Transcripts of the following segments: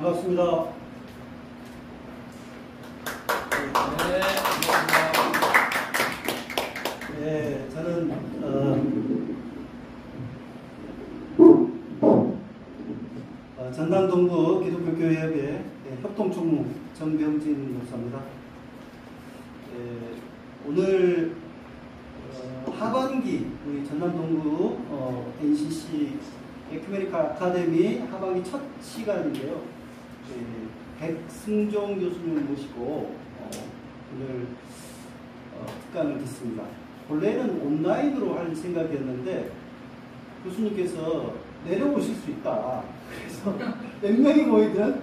반갑습니다. 네, 반갑습니다. 네, 저는 전남동부 기독교교회협의 협동총무 정병진 목사입니다. 오늘 하반기 우리 전남동부 NCC 에큐메니컬 아카데미 하반기 첫 시간인데요. 백승종 교수님을 모시고 오늘 특강을 듣습니다. 원래는 온라인으로 할 생각이었는데 교수님께서 내려오실 수 있다. 그래서 몇 명이 모이든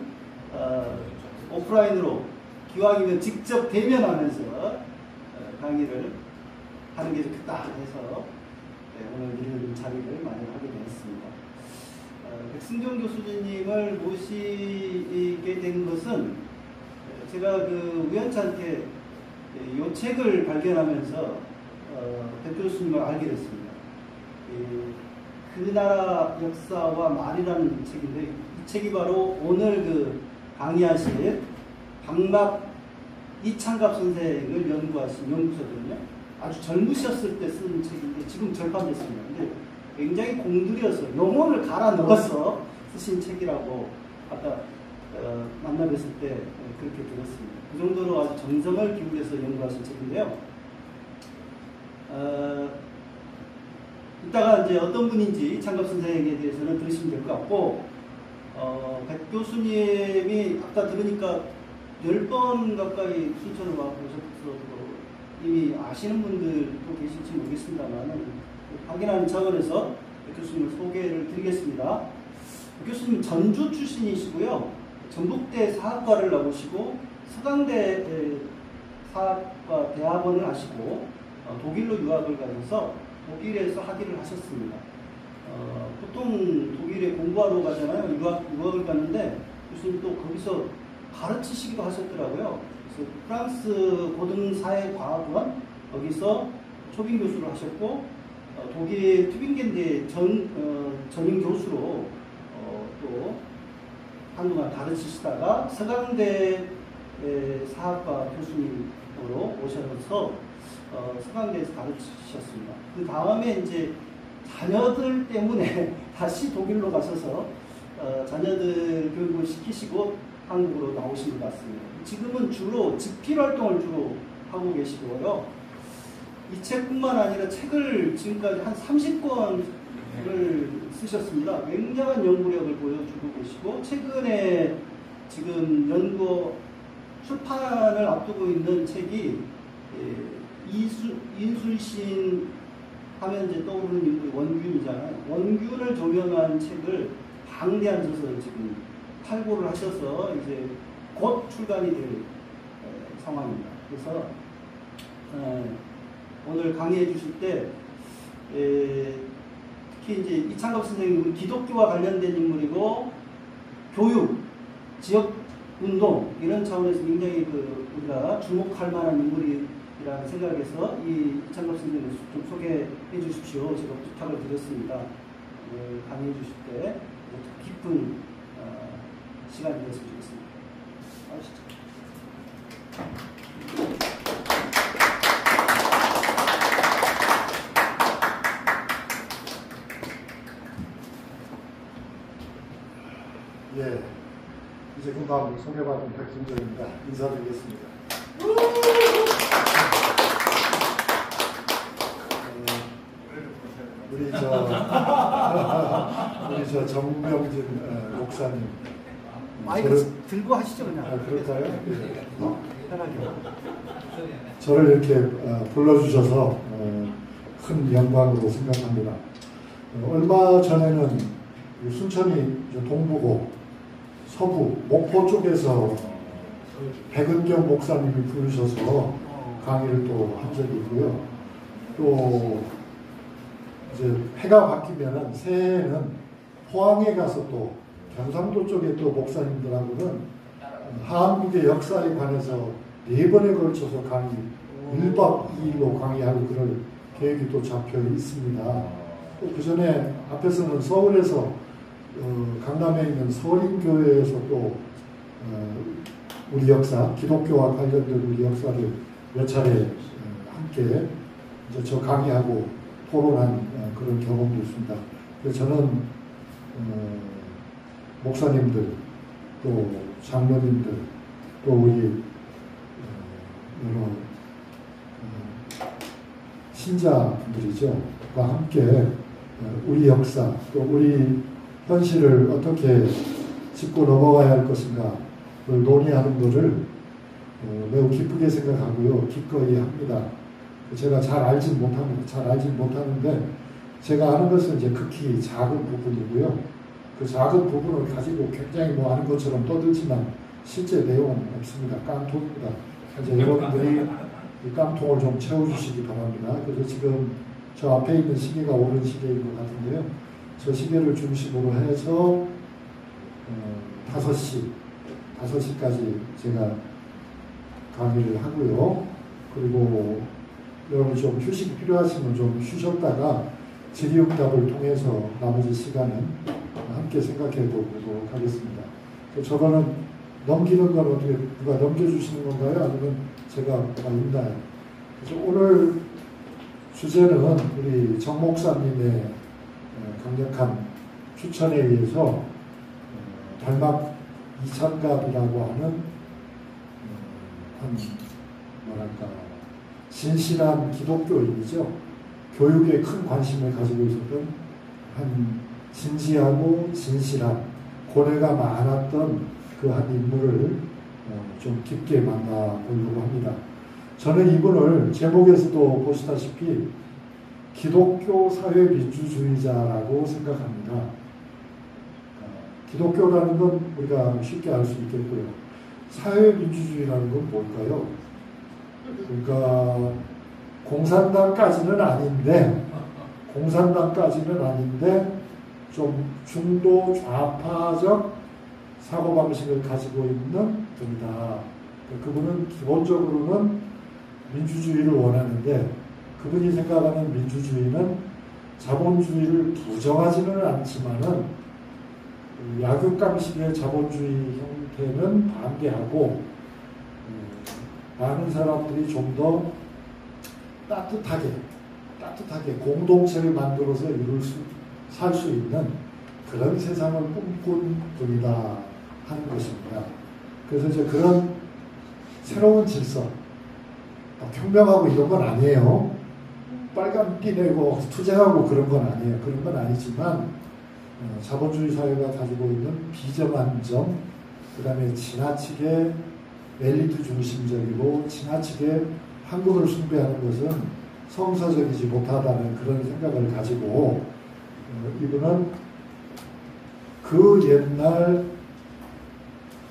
오프라인으로 기왕이면 직접 대면하면서 강의를 하는 게 좋겠다 해서 오늘 이런 자리를 마련하게 되었습니다. 백승종 교수님을 모시게 된 것은 제가 우연찮게 이 책을 발견하면서 백 교수님을 알게 됐습니다. 그 나라 역사와 말이라는 책인데 이 책이 바로 오늘 강의하실 박막 이창갑 선생을 연구하신 연구서거든요. 아주 젊으셨을 때 쓴 책인데 지금 절판됐습니다. 근데 굉장히 공들여서 영혼을 갈아 넣어서 쓰신 책이라고 아까 만나 뵀을 때 그렇게 들었습니다. 그 정도로 아주 정성을 기울여서 연구하신 책인데요. 이따가 이제 어떤 분인지 이창갑 선생에 대해서는 들으시면 될 것 같고, 백 교수님이 아까 들으니까 10번 가까이 순천을 와 보셔서 이미 아시는 분들도 계실지 모르겠습니다만 확인하는 차원에서 백 교수님을 소개를 드리겠습니다. 백 교수님 전주 출신이시고요. 전북대 사학과를 나오시고 서강대 사학과 대학원을 하시고 독일로 유학을 가셔서 독일에서 학위를 하셨습니다. 보통 독일에 공부하러 가잖아요. 유학을 갔는데 교수님 또 거기서 가르치시기도 하셨더라고요. 그래서 프랑스 고등사회과학원 거기서 초빙 교수를 하셨고 독일 튜빙겐대 전임 교수로 또 한동안 가르치시다가 서강대 사학과 교수님으로 오셔서 서강대에서 가르치셨습니다. 그 다음에 이제 자녀들 때문에 다시 독일로 가셔서 자녀들 교육을 시키시고 한국으로 나오신 것 같습니다. 지금은 주로 집필 활동을 주로 하고 계시고요. 이 책뿐만 아니라 책을 지금까지 한 30권을 쓰셨습니다. 굉장한 연구력을 보여주고 계시고 최근에 지금 연구 출판을 앞두고 있는 책이 인순신 하면 이제 떠오르는 인물이 원균이잖아요. 원균을 조명한 책을 방대한 저서를 지금 탈고를 하셔서 이제 곧 출간이 될 상황입니다. 그래서 오늘 강의해 주실 때 특히 이제 이창갑 선생님은 기독교와 관련된 인물이고 교육, 지역운동 이런 차원에서 굉장히 우리가 주목할 만한 인물이라는 생각에서 이 이창갑 선생님을 좀 소개해 주십시오. 제가 부탁을 드렸습니다. 강의해 주실 때 깊은 시간이 됐으면 좋겠습니다. 아시죠? 예, 이제 금방 소개받은 백승종입니다. 인사드리겠습니다. 우리 저 정병진 목사님. 마이크 들고 하시죠 그냥. 그럴까요? 편하게. 저를 이렇게 불러주셔서 큰 영광으로 생각합니다. 얼마 전에는 순천이 동부고 서부 목포 쪽에서 백은경 목사님이 부르셔서 강의를 또 한 적이 있고요. 또 이제 해가 바뀌면은 새해에는 포항에 가서 또 경상도 쪽에 또 목사님들하고는 한국의 역사에 관해서 4번에 걸쳐서 강의 1박 2일로 강의하고 그럴 계획이 또 잡혀 있습니다. 또 그 전에 앞에서는 서울에서 강남에 있는 서린교회에서 또 우리 역사, 기독교와 관련된 우리 역사를 몇 차례 함께 이제 저 강의하고 토론한 그런 경험도 있습니다. 그래서 저는 목사님들, 또 장로님들, 또 우리 여러 신자분들이죠. 과 함께 우리 역사, 또 우리 현실을 어떻게 짚고 넘어가야 할 것인가 를 논의하는 것을 매우 기쁘게 생각하고요. 기꺼이 합니다. 제가 잘 알진 못합니다. 잘 알진 못하는데 제가 아는 것은 이제 극히 작은 부분이고요. 그 작은 부분을 가지고 굉장히 뭐 아는 것처럼 떠들지만 실제 내용은 없습니다. 깡통입니다. 이제 여러분들이 이 깡통을 좀 채워주시기 바랍니다. 그래서 지금 저 앞에 있는 시계가 옳은 시계인 것 같은데요. 저 시계를 중심으로 해서 5시까지 제가 강의를 하고요. 그리고 여러분 좀 휴식이 필요하시면 좀 쉬셨다가 질의응답을 통해서 나머지 시간은 함께 생각해 보도록 하겠습니다. 저거는 넘기는 건 어떻게 누가 넘겨주시는 건가요? 아니면 제가 읽나요? 그래서 오늘 주제는 우리 정 목사님의 강력한 추천에 의해서 달막 이찬갑이라고 하는 한 뭐랄까 진실한 기독교인이죠. 교육에 큰 관심을 가지고 있었던 한 진지하고 진실한 고뇌가 많았던 그 한 인물을 좀 깊게 만나보려고 합니다. 저는 이분을 제목에서도 보시다시피 기독교 사회 민주주의자라고 생각합니다. 기독교라는 건 우리가 쉽게 알 수 있겠고요. 사회민주주의라는 건 뭘까요? 그러니까 공산당까지는 아닌데 좀 중도 좌파적 사고방식을 가지고 있는 분이다. 그분은 기본적으로는 민주주의를 원하는데 그분이 생각하는 민주주의는 자본주의를 부정하지는 않지만은 약육강식의 자본주의 형태는 반대하고 많은 사람들이 좀 더 따뜻하게 공동체를 만들어서 살 수 있는 그런 세상을 꿈꾼 분이다 하는 것입니다. 그래서 이제 그런 새로운 질서, 혁명하고 이런 건 아니에요. 빨간 띠 내고 투쟁하고 그런 건 아니에요. 그런 건 아니지만 자본주의 사회가 가지고 있는 비정한 점, 그 다음에 지나치게 엘리트 중심적이고 지나치게 한국을 숭배하는 것은 성서적이지 못하다는 그런 생각을 가지고 이분은 그 옛날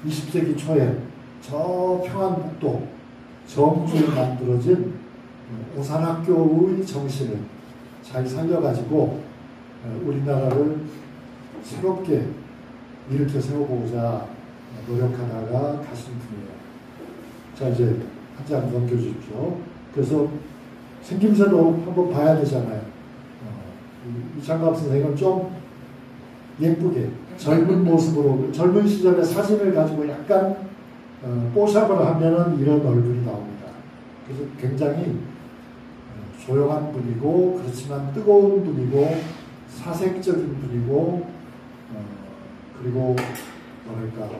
20세기 초에 저 평안북도 정주에 만들어진 오산학교의 정신을 잘 살려가지고 우리나라를 새롭게 일으켜 세워보고자 노력하다가 가신 분이에요. 자, 이제 한 장 넘겨주십시오. 그래서 생김새도 한번 봐야 되잖아요. 이찬갑 선생은 좀 예쁘게 젊은 모습으로 젊은 시절의 사진을 가지고 약간 뽀샵을 하면은 이런 얼굴이 나옵니다. 그래서 굉장히 조용한 분이고 그렇지만 뜨거운 분이고 사색적인 분이고 그리고 뭐랄까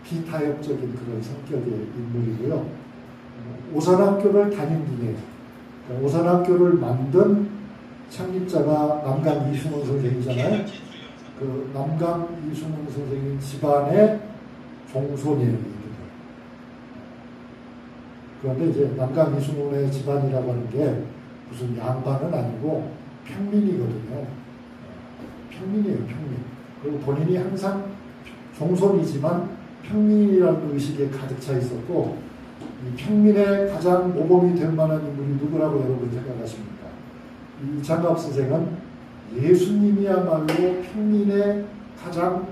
비타협적인 그런 성격의 인물이고요. 오산학교를 다닌 분이에요. 그러니까 오산학교를 만든 창립자가 남강 이순원 선생이잖아요. 그 남강 이순원 선생님 집안의 종손이에요. 그런데 이제 남강 이순원의 집안이라고 하는 게 무슨 양반은 아니고 평민이거든요. 평민이에요, 평민. 그리고 본인이 항상 종손이지만 평민이라는 의식에 가득 차 있었고, 이 평민의 가장 모범이 될 만한 인물이 누구라고 여러분 생각하십니까? 이찬갑 선생은 예수님이야말로 평민의 가장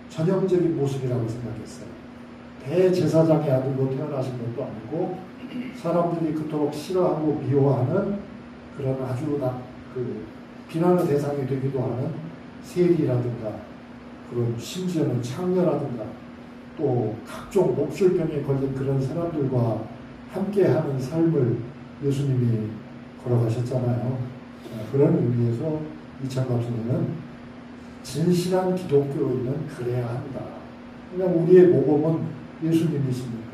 전형적인 모습이라고 생각했어요. 대제사장의 아들로 태어나신 것도 아니고 사람들이 그토록 싫어하고 미워하는 그런 아주 비난의 대상이 되기도 하는 세리라든가 그런 심지어는 창녀라든가 또 각종 목줄병에 걸린 그런 사람들과 함께하는 삶을 예수님이 걸어가셨잖아요. 그런 의미에서 이창갑 선생은 진실한 기독교인은 그래야 한다. 그냥 우리의 모범은 예수님이시니까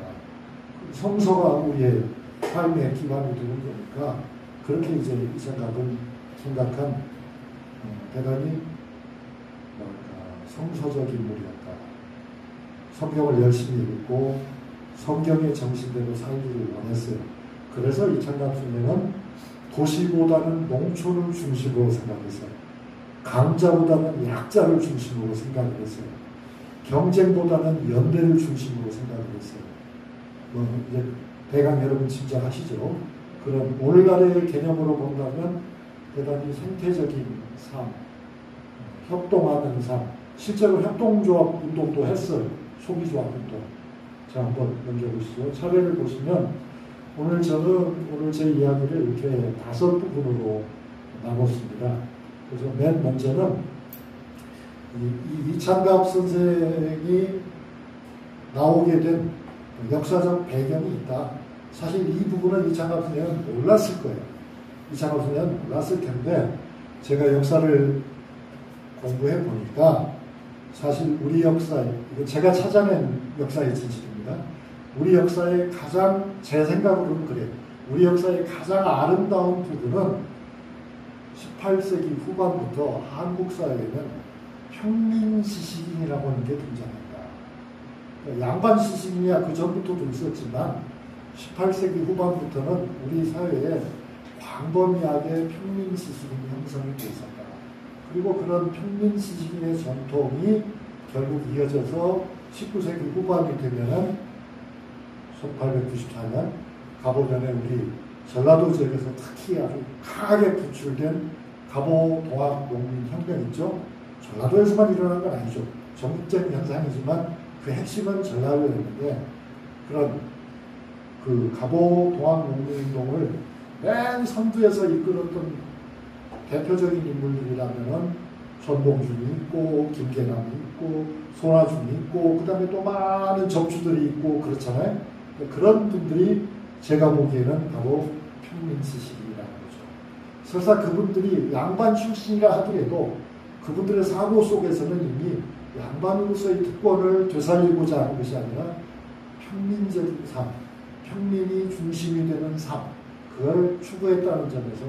성서가 우리의 삶의 기반이 되는 거니까 그렇게 이제 이창갑은 생각한 대단히 성서적 인물이었다. 성경을 열심히 읽고 성경의 정신대로 살기를 원했어요. 그래서 이창갑 선생은 도시보다는 농촌을 중심으로 생각했어요. 강자보다는 약자를 중심으로 생각을 했어요. 경쟁보다는 연대를 중심으로 생각을 했어요. 이제 대강 여러분 짐작하시죠? 그런 오늘날의 개념으로 본다면 대단히 생태적인 삶, 협동하는 삶, 실제로 협동조합 운동도 했어요. 소비조합 운동. 자, 한번 넘겨보시죠. 차례를 보시면 오늘 제 이야기를 이렇게 5 부분으로 나눴습니다. 그래서 맨 먼저는 이창갑 선생이 나오게 된 역사적 배경이 있다. 사실 이 부분은 이창갑 선생은 몰랐을 거예요. 이창갑 선생은 몰랐을 텐데 제가 역사를 공부해 보니까 사실 우리 역사, 이거 제가 찾아낸 역사의 진실입니다. 우리 역사의 가장, 제 생각으로는 그래요. 우리 역사의 가장 아름다운 부분은 18세기 후반부터 한국 사회에는 평민시신이라고 하는 게 등장한다. 양반 시신이야 그 전부터도 있었지만 18세기 후반부터는 우리 사회에 광범위하게 평민시신이 형성이 되어 있었다. 그리고 그런 평민시신의 전통이 결국 이어져서 19세기 후반이 되면은 1894년 갑오전에 우리 전라도 지역에서 특히 아주 강하게 부출된 갑오 동학 농민 혁명 있죠. 전라도에서만 일어난 건 아니죠. 전국적 현상이지만 그 핵심은 전라도였는데 그런 그 갑오 동학 농민 운동을 맨 선두에서 이끌었던 대표적인 인물들이라면은 전봉준이 있고 김계남이 있고 손아준이 있고 그 다음에 또 많은 접주들이 있고 그렇잖아요. 그런 분들이 제가 보기에는 바로 평민시신이라는 거죠. 설사 그분들이 양반 출신이라 하더라도 그분들의 사고 속에서는 이미 양반으로서의 특권을 되살리고자 하는 것이 아니라 평민적인 삶, 평민이 중심이 되는 삶, 그걸 추구했다는 점에서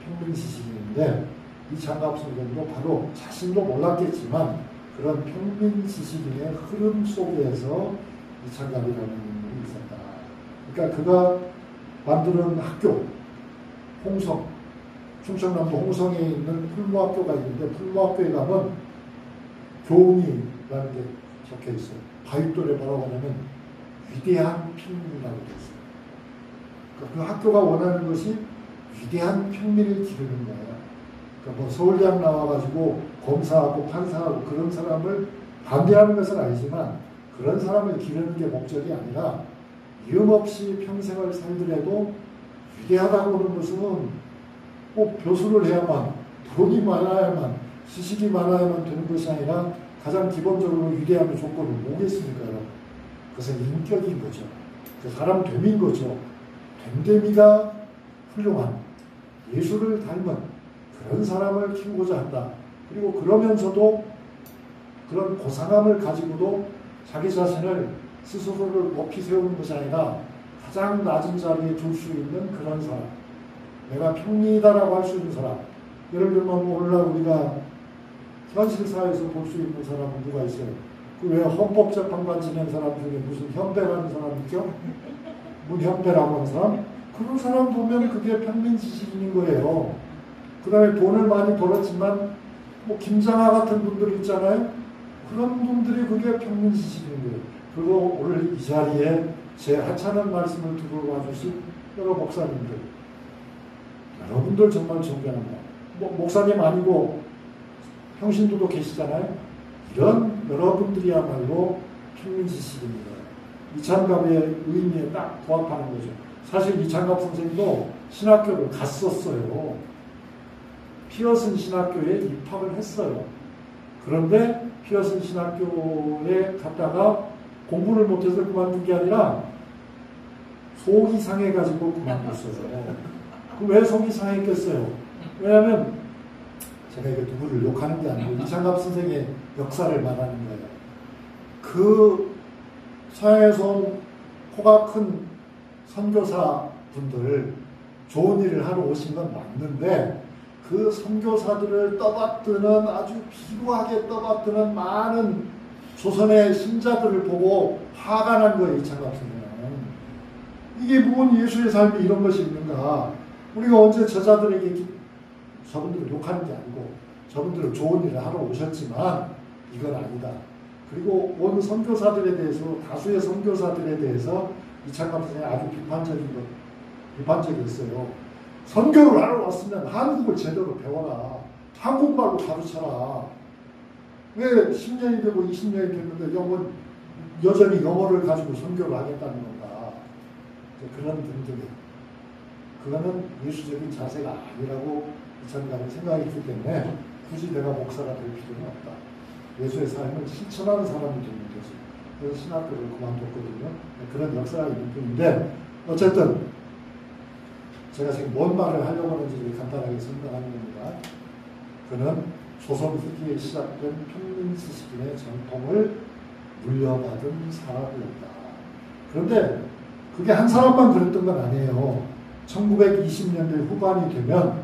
평민시신인데 이창갑 선생도 바로 자신도 몰랐겠지만 그런 평민시신의 흐름 속에서 이창갑이라는 인물이 있었다. 그러니까 그가 만드는 학교, 홍성, 충청남도 홍성에 있는 풀무학교가 있는데 풀무학교에 가면 교훈이라는 게 적혀 있어요. 바윗돌에 뭐라고 하냐면 위대한 평민이라고 되어 있어요. 그러니까 그 학교가 원하는 것이 위대한 평민을 기르는 거예요. 그러니까 뭐 서울대학 나와가지고 검사하고 판사하고 그런 사람을 반대하는 것은 아니지만 그런 사람을 기르는 게 목적이 아니라 위험없이 평생을 살더라도 위대하다고 하는 것은 꼭 교수를 해야만, 돈이 많아야만, 지식이 많아야만 되는 것이 아니라 가장 기본적으로 위대함의 조건은 뭐겠습니까? 그것은 인격인 거죠. 그 사람 됨인 거죠. 됨됨이가 훌륭한 예수를 닮은 그런 사람을 키우고자 한다. 그리고 그러면서도 그런 고상함을 가지고도 자기 자신을 스스로를 높이 세우는 것이 아니라 가장 낮은 자리에 둘 수 있는 그런 사람. 내가 평민이다라고 할 수 있는 사람. 예를 들면 오늘날 우리가 현실사회에서 볼 수 있는 사람은 누가 있어요? 그 왜 헌법재판관 지낸 사람 중에 무슨 현배라는 사람 있죠? 문현배라고 하는 사람? 그런 사람 보면 그게 평민지식인인 거예요. 그 다음에 돈을 많이 벌었지만 뭐 김장하 같은 분들 있잖아요. 그런 분들이 그게 평민지식인 거예요. 그리고 오늘 이 자리에 제 하찮은 말씀을 들어 와주신 여러 목사님들, 여러분들 정말 존경합니다. 목사님 아니고 평신도도 계시잖아요. 이런 여러분들이야말로 평민지식입니다. 이창갑의 의미에 딱 부합하는 거죠. 사실 이창갑 선생님도 신학교를 갔었어요. 피어슨 신학교에 입학을 했어요. 그런데 피어슨 신학교에 갔다가 공부를 못해서 그만둔 게 아니라 속이 상해가지고 그만뒀어요. 왜 속이 상했겠어요? 왜냐하면 제가 이게 누구를 욕하는 게 아니고 이창갑 선생의 역사를 말하는 거예요. 그 서양에서 온 코가 큰 선교사 분들 좋은 일을 하러 오신 건 맞는데 그 선교사들을 떠받드는 아주 비루하게 떠받드는 많은 조선의 신자들을 보고 화가 난 거예요. 이창갑 선생은. 이게 무슨 예수의 삶이 이런 것이 있는가. 우리가 언제 저자들에게 저분들을 욕하는 게 아니고 저분들은 좋은 일을 하러 오셨지만 이건 아니다. 그리고 온 선교사들에 대해서 다수의 선교사들에 대해서 이창갑 선생이 아주 비판적이었어요. 선교를 하러 왔으면 한국을 제대로 배워라. 한국말로 가르쳐라. 왜 10년이 되고 20년이 됐는데 여전히 영어를 가지고 선교를 하겠다는 건가. 그런 등등의 그거는 예수적인 자세가 아니라고 이창갑은 생각했기 때문에 굳이 내가 목사가 될 필요는 없다. 예수의 삶을 실천하는 사람이 되는 거지. 그래서 신학교를 그만뒀거든요. 그런 역사가 있는 뿐인데 어쨌든 제가 지금 뭔 말을 하려고 하는지 간단하게 설명하는 겁니다. 그는 조선 후기에 시작된 평민스승의 전통을 물려받은 사람이었다. 그런데 그게 한 사람만 그랬던 건 아니에요. 1920년대 후반이 되면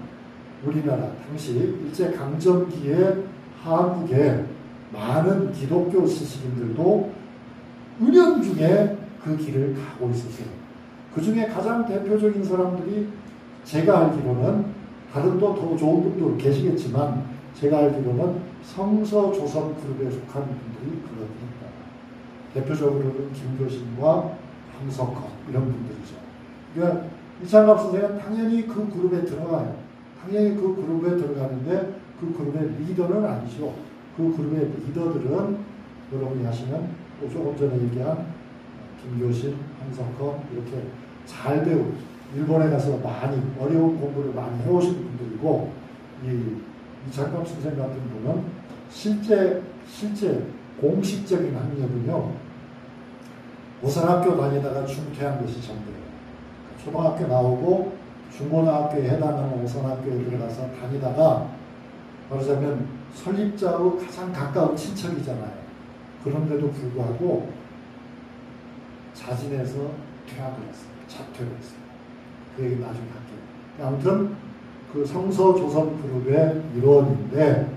우리나라 당시 일제강점기에 한국에 많은 기독교 스승님들도 은연중에 그 길을 가고 있었어요. 그 중에 가장 대표적인 사람들이 제가 알기로는 다른 또 더 좋은 분도 계시겠지만 제가 알기로는 성서조선 그룹에 속한 분들이 그렇습니다. 대표적으로는 김교신과 황석헌 이런 분들이죠. 그러니까 이창갑 선생은 당연히 그 그룹에 들어가요. 당연히 그 그룹에 들어가는데 그 그룹의 리더는 아니죠. 그 그룹의 리더들은 여러분이 아시는 또 조금 전에 얘기한 김교신, 황석헌 이렇게 잘 배운 일본에 가서 많이 어려운 공부를 많이 해오신 분들이고 이창갑 선생 같은 분은 실제 공식적인 학력은요. 오산학교 다니다가 중퇴한 것이 전부예요. 초등학교 나오고 중고등학교에 해당하는 오산학교에 들어가서 다니다가 말하자면 설립자의 가장 가까운 친척이잖아요. 그런데도 불구하고 자진해서 퇴학을 했어요. 자퇴를 했어요. 그 얘기 나중에 할게요. 아무튼 그 성서조선 그룹의 일원인데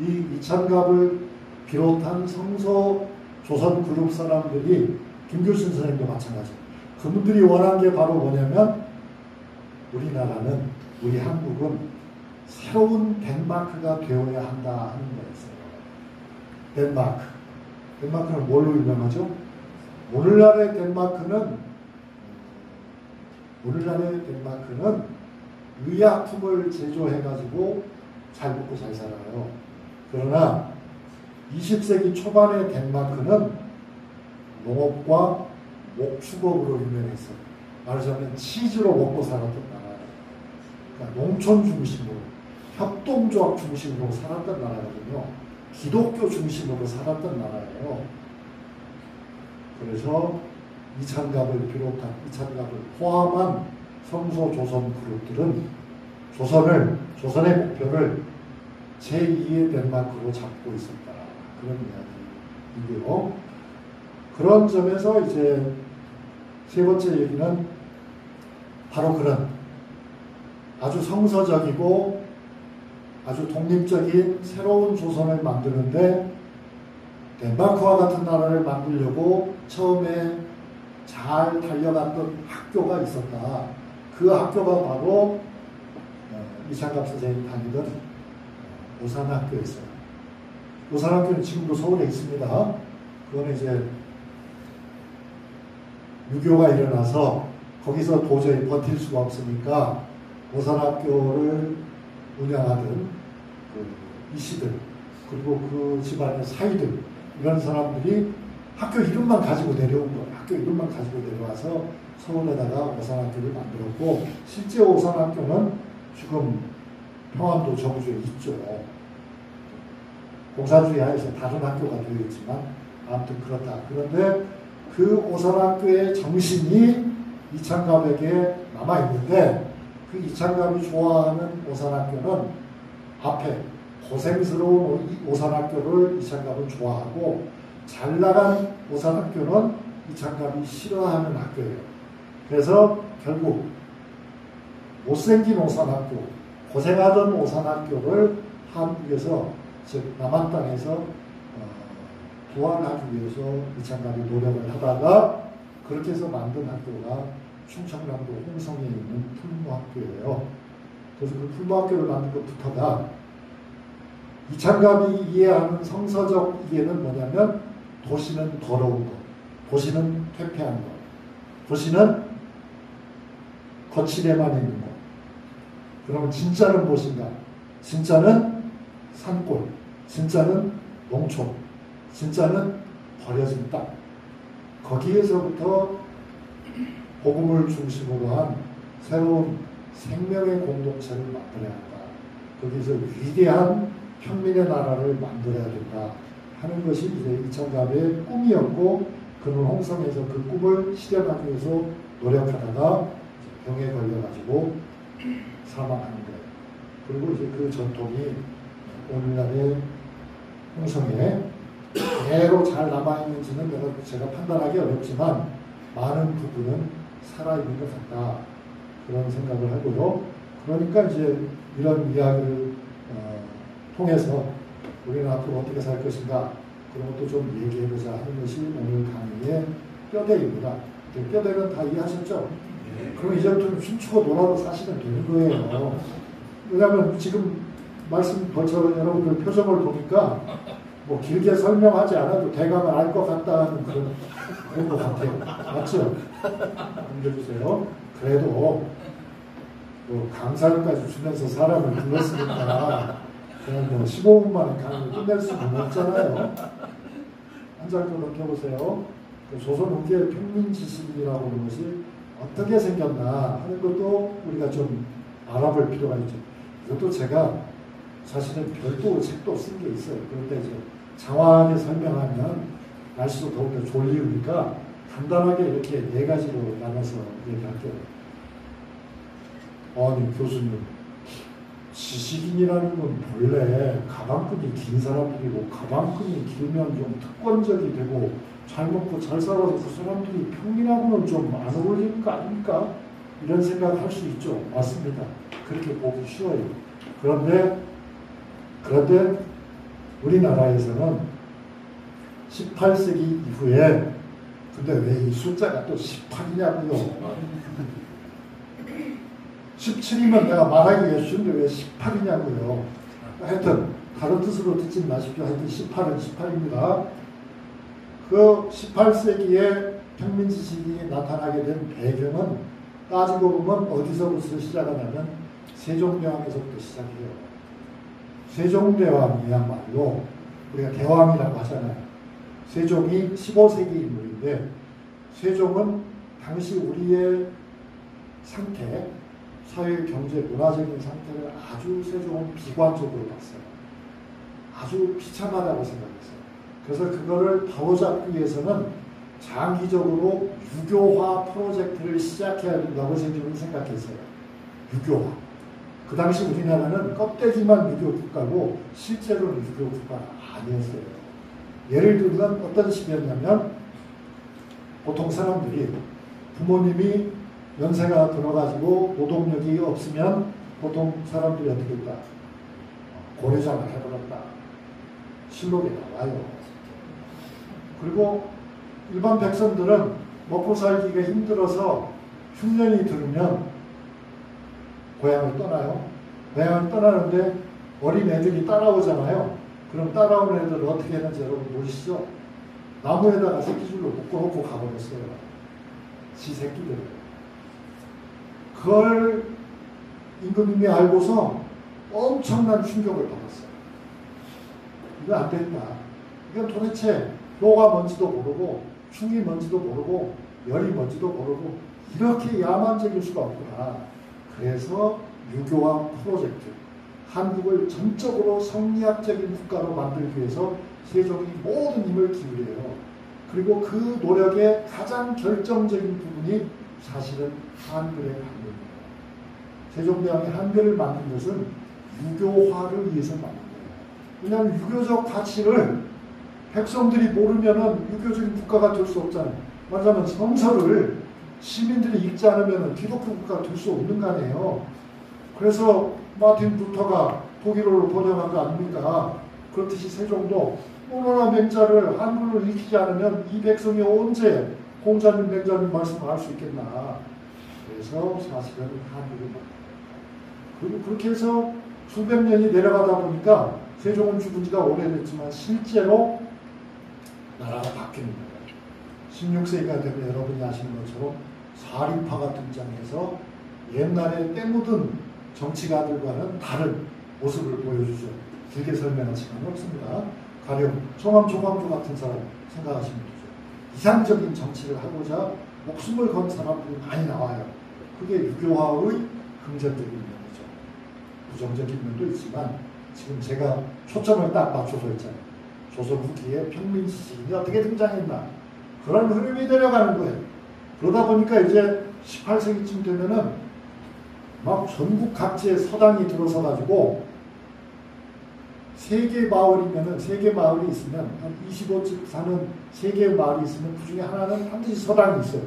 이 이창갑을 비롯한 성서조선 그룹 사람들이 김교신 선생님도 마찬가지예요. 그분들이 원한 게 바로 뭐냐면 우리나라는 우리 한국은 새로운 덴마크가 되어야 한다 하는 거였어요. 덴마크는 뭘로 유명하죠? 오늘날의 덴마크는 의약품을 제조해가지고 잘 먹고 잘 살아요. 그러나 20세기 초반의 덴마크는 농업과 목축업으로 유명했어요. 말하자면 치즈로 먹고 살았던 나라예요. 그러니까 농촌 중심으로, 협동조합 중심으로 살았던 나라거든요. 기독교 중심으로 살았던 나라예요. 그래서 이창갑을 포함한 성서조선 그룹들은 조선의 목표를 제2의 덴마크로 잡고 있었다. 그런 이야기이고요. 그런 점에서 이제 세 번째 얘기는 바로 그런 아주 성서적이고 아주 독립적인 새로운 조선을 만드는데 덴마크와 같은 나라를 만들려고 처음에 잘 달려갔던 학교가 있었다. 그 학교가 바로 이창갑 선생님이 다니던 오산학교였어요. 오산학교는 지금도 서울에 있습니다. 그거는 이제 유교가 일어나서 거기서 도저히 버틸 수가 없으니까 오산학교를 운영하던 그 이씨들 그리고 그 집안의 사위들 이런 사람들이 학교 이름만 가지고 내려온 거예요. 학교 이름만 가지고 내려와서 서울에다가 오산학교를 만들었고 실제 오산학교는 지금 평안도 정주에 있죠. 공사주의 하에서 다른 학교가 되어 있지만 아무튼 그렇다. 그런데 그 오산학교의 정신이 이창갑에게 남아있는데 그 이창갑이 좋아하는 오산학교는 앞에 고생스러운 오산학교를 이창갑은 좋아하고 잘나간 오산학교는 이창갑이 싫어하는 학교예요. 그래서 결국 못생긴 오산학교, 고생하던 오산학교를 한국에서 즉 남한 땅에서 부활하기 위해서 이창갑이 노력을 하다가 그렇게 해서 만든 학교가 충청남도 홍성에 있는 풀무학교예요. 그래서 그 풀무학교를 만든 것부터가 이창갑이 이해하는 성서적 이해는 뭐냐면 도시는 더러운 것, 도시는 퇴폐한 것, 도시는 거칠에만 있는 것. 그러면 진짜는 무엇인가? 진짜는 산골, 진짜는 농촌, 진짜는 버려진 땅. 거기에서부터 복음을 중심으로 한 새로운 생명의 공동체를 만들어야 한다. 거기서 위대한 평민의 나라를 만들어야 된다 하는 것이 이제 이창갑의 꿈이었고 그는 홍성에서 그 꿈을 실현하기 위해서 노력하다가 병에 걸려가지고 사망하는 거예요. 그리고 이제 그 전통이 오늘날의 홍성에 그대로 잘 남아있는지는 제가 판단하기 어렵지만 많은 부분은 살아있는 것 같다. 그런 생각을 하고요. 그러니까 이제 이런 이야기를 통해서 우리는 앞으로 어떻게 살 것인가 그런 것도 좀 얘기해보자 하는 것이 오늘 강의의 뼈대입니다. 뼈대는 다 이해하셨죠? 그럼 이제부터 춤추고 놀아도 사실은 되는 거예요. 왜냐하면 지금 말씀 벌써 여러분들 표정을 보니까 뭐 길게 설명하지 않아도 대강을 알 것 같다는 그런 것 같아요. 맞죠? 넘겨주세요. 그래도 뭐 강사까지 주면서 사람을 불렀으니까 그냥 뭐 15분 만에 강의를 끝낼 수는 없잖아요. 한 장 더 넘겨보세요. 조선 후기의 평민지식이라고 하는 것이 어떻게 생겼나 하는 것도 우리가 좀 알아볼 필요가 있죠. 이것도 제가 사실은 별도 책도 쓴 게 있어요. 그런데 이제 장황하게 설명하면 날씨도 더욱더 졸리우니까 간단하게 이렇게 네 가지로 나눠서 얘기할게요. 아니 교수님, 지식인이라는 건 본래 가방끈이 긴 사람들이고 가방끈이 길면 좀 특권적이 되고 잘 먹고 잘 살아서 그 사람들이 평민하고는 좀 안 어울리는 거 아닙니까? 이런 생각을 할 수 있죠. 맞습니다. 그렇게 보기 쉬워요. 그런데 우리나라에서는 18세기 이후에 근데 왜 이 숫자가 또 18이냐고요? 17이면 내가 말하기가 쉬운데 왜 18이냐고요? 하여튼 다른 뜻으로 듣지 마십시오. 하여튼 18은 18입니다. 그 18세기에 평민지식이 나타나게 된 배경은 따지고 보면 어디서부터 시작하냐면 세종대왕에서부터 시작해요. 세종대왕이야말로 우리가 대왕이라고 하잖아요. 세종이 15세기 인물인데 세종은 당시 우리의 상태, 사회, 경제, 문화적인 상태를 아주 세종은 비관적으로 봤어요. 아주 비참하다고 생각했어요. 그래서 그거를 바로잡기 위해서는 장기적으로 유교화 프로젝트를 시작해야 된다고 세종은 생각했어요. 유교화. 그 당시 우리나라는 껍데기만 유교 국가고 실제로는 유교 국가가 아니었어요. 예를 들면 어떤 식이었냐면 보통 사람들이 부모님이 연세가 들어가지고 노동력이 없으면 보통 사람들이 어떻게 할까? 고려장을 해버렸다. 실록에 나와요. 그리고 일반 백성들은 먹고 살기가 힘들어서 흉년이 들으면 고향을 떠나요. 고향을 떠나는데 어린 애들이 따라오잖아요. 그럼 따라오는 애들을 어떻게 했는지 여러분 보시죠. 나무에다가 새끼줄로 묶어놓고 가버렸어요. 지 새끼들. 그걸 임금님이 알고서 엄청난 충격을 받았어요. 이거 안 된다. 이건 도대체 노가 뭔지도 모르고 충이 뭔지도 모르고 열이 뭔지도 모르고 이렇게 야만적일 수가 없구나. 그래서 유교화 프로젝트, 한국을 전적으로 성리학적인 국가로 만들기 위해서 세종이 모든 힘을 기울여요. 그리고 그 노력의 가장 결정적인 부분이 사실은 한글의 한글입니다. 세종대왕이 한글을 만든 것은 유교화를 위해서 만든 거예요. 왜냐하면 유교적 가치를 백성들이 모르면은 유교적인 국가가 될 수 없잖아요. 말하자면 성서를 시민들이 읽지 않으면 기독교 국가가 될 수 없는 거 아니에요. 그래서 마틴 루터가 독일어로 번역한 거 아닙니까? 그렇듯이 세종도 오로나 맹자를 한글로 읽히지 않으면 이 백성이 언제 공자님, 맹자님 말씀을 할 수 있겠나. 그래서 사실은 한글을 그리고 그렇게 해서 수백 년이 내려가다 보니까 세종은 죽은 지가 오래됐지만 실제로 나라가 바뀌는 거예요. 16세기가 되면 여러분이 아시는 것처럼 사립파가 등장해서 옛날에 때묻은 정치가들과는 다른 모습을 보여주죠. 길게 설명할 시간은 없습니다. 가령 성암 조광조 같은 사람 생각하시면 되죠. 이상적인 정치를 하고자 목숨을 건 사람들이 많이 나와요. 그게 유교화의 긍정적인 면이죠. 부정적인 면도 있지만 지금 제가 초점을 딱 맞춰서 했잖아요. 조선 후기에 평민 지식인이 어떻게 등장했나. 그런 흐름이 내려가는 거예요. 그러다 보니까 이제 18세기쯤 되면은 막 전국 각지에 서당이 들어서 가지고 세 개 마을이면은 세 개 마을이 있으면 한 25집 사는 세 개의 마을이 있으면 그 중에 하나는 반드시 서당이 있어요.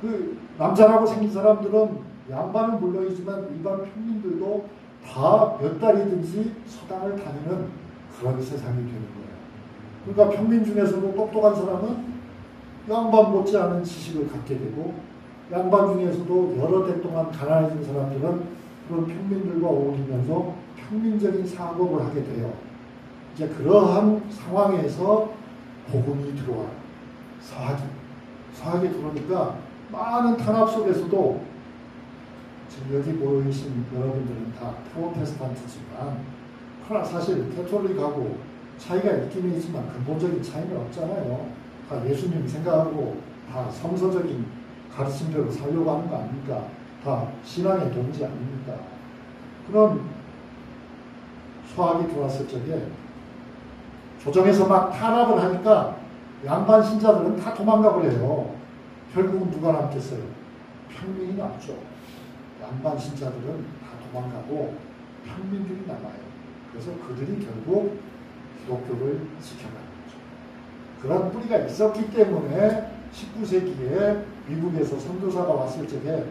그 남자라고 생긴 사람들은 양반은 물론이지만 일반 평민들도 다 몇 달이든지 서당을 다니는 그런 세상이 되는 거예요. 그러니까 평민 중에서도 똑똑한 사람은 양반 못지않은 지식을 갖게 되고 양반 중에서도 여러 대 동안 가난해진 사람들은 그런 평민들과 어울리면서 평민적인 사고를 하게 돼요. 이제 그러한 상황에서 복음이 들어와요. 서학이 들어오니까 많은 탄압 속에서도 지금 여기 모여계신 여러분들은 다 프로테스탄트지만 그러나 사실 캐톨릭하고 차이가 있기는 있지만 근본적인 차이는 없잖아요. 다 예수님 생각하고 다 성서적인 가르침대로 살려고 하는 거 아닙니까? 다 신앙의 동지 아닙니까? 그런 서학이 들어왔을 적에 조정에서 막 탄압을 하니까 양반 신자들은 다 도망가 버려요. 결국은 누가 남겠어요? 평민이 남죠. 양반 신자들은 다 도망가고 평민들이 남아요. 그래서 그들이 결국 기독교를 지켜가는 거죠. 그런 뿌리가 있었기 때문에 19세기에 미국에서 선교사가 왔을 적에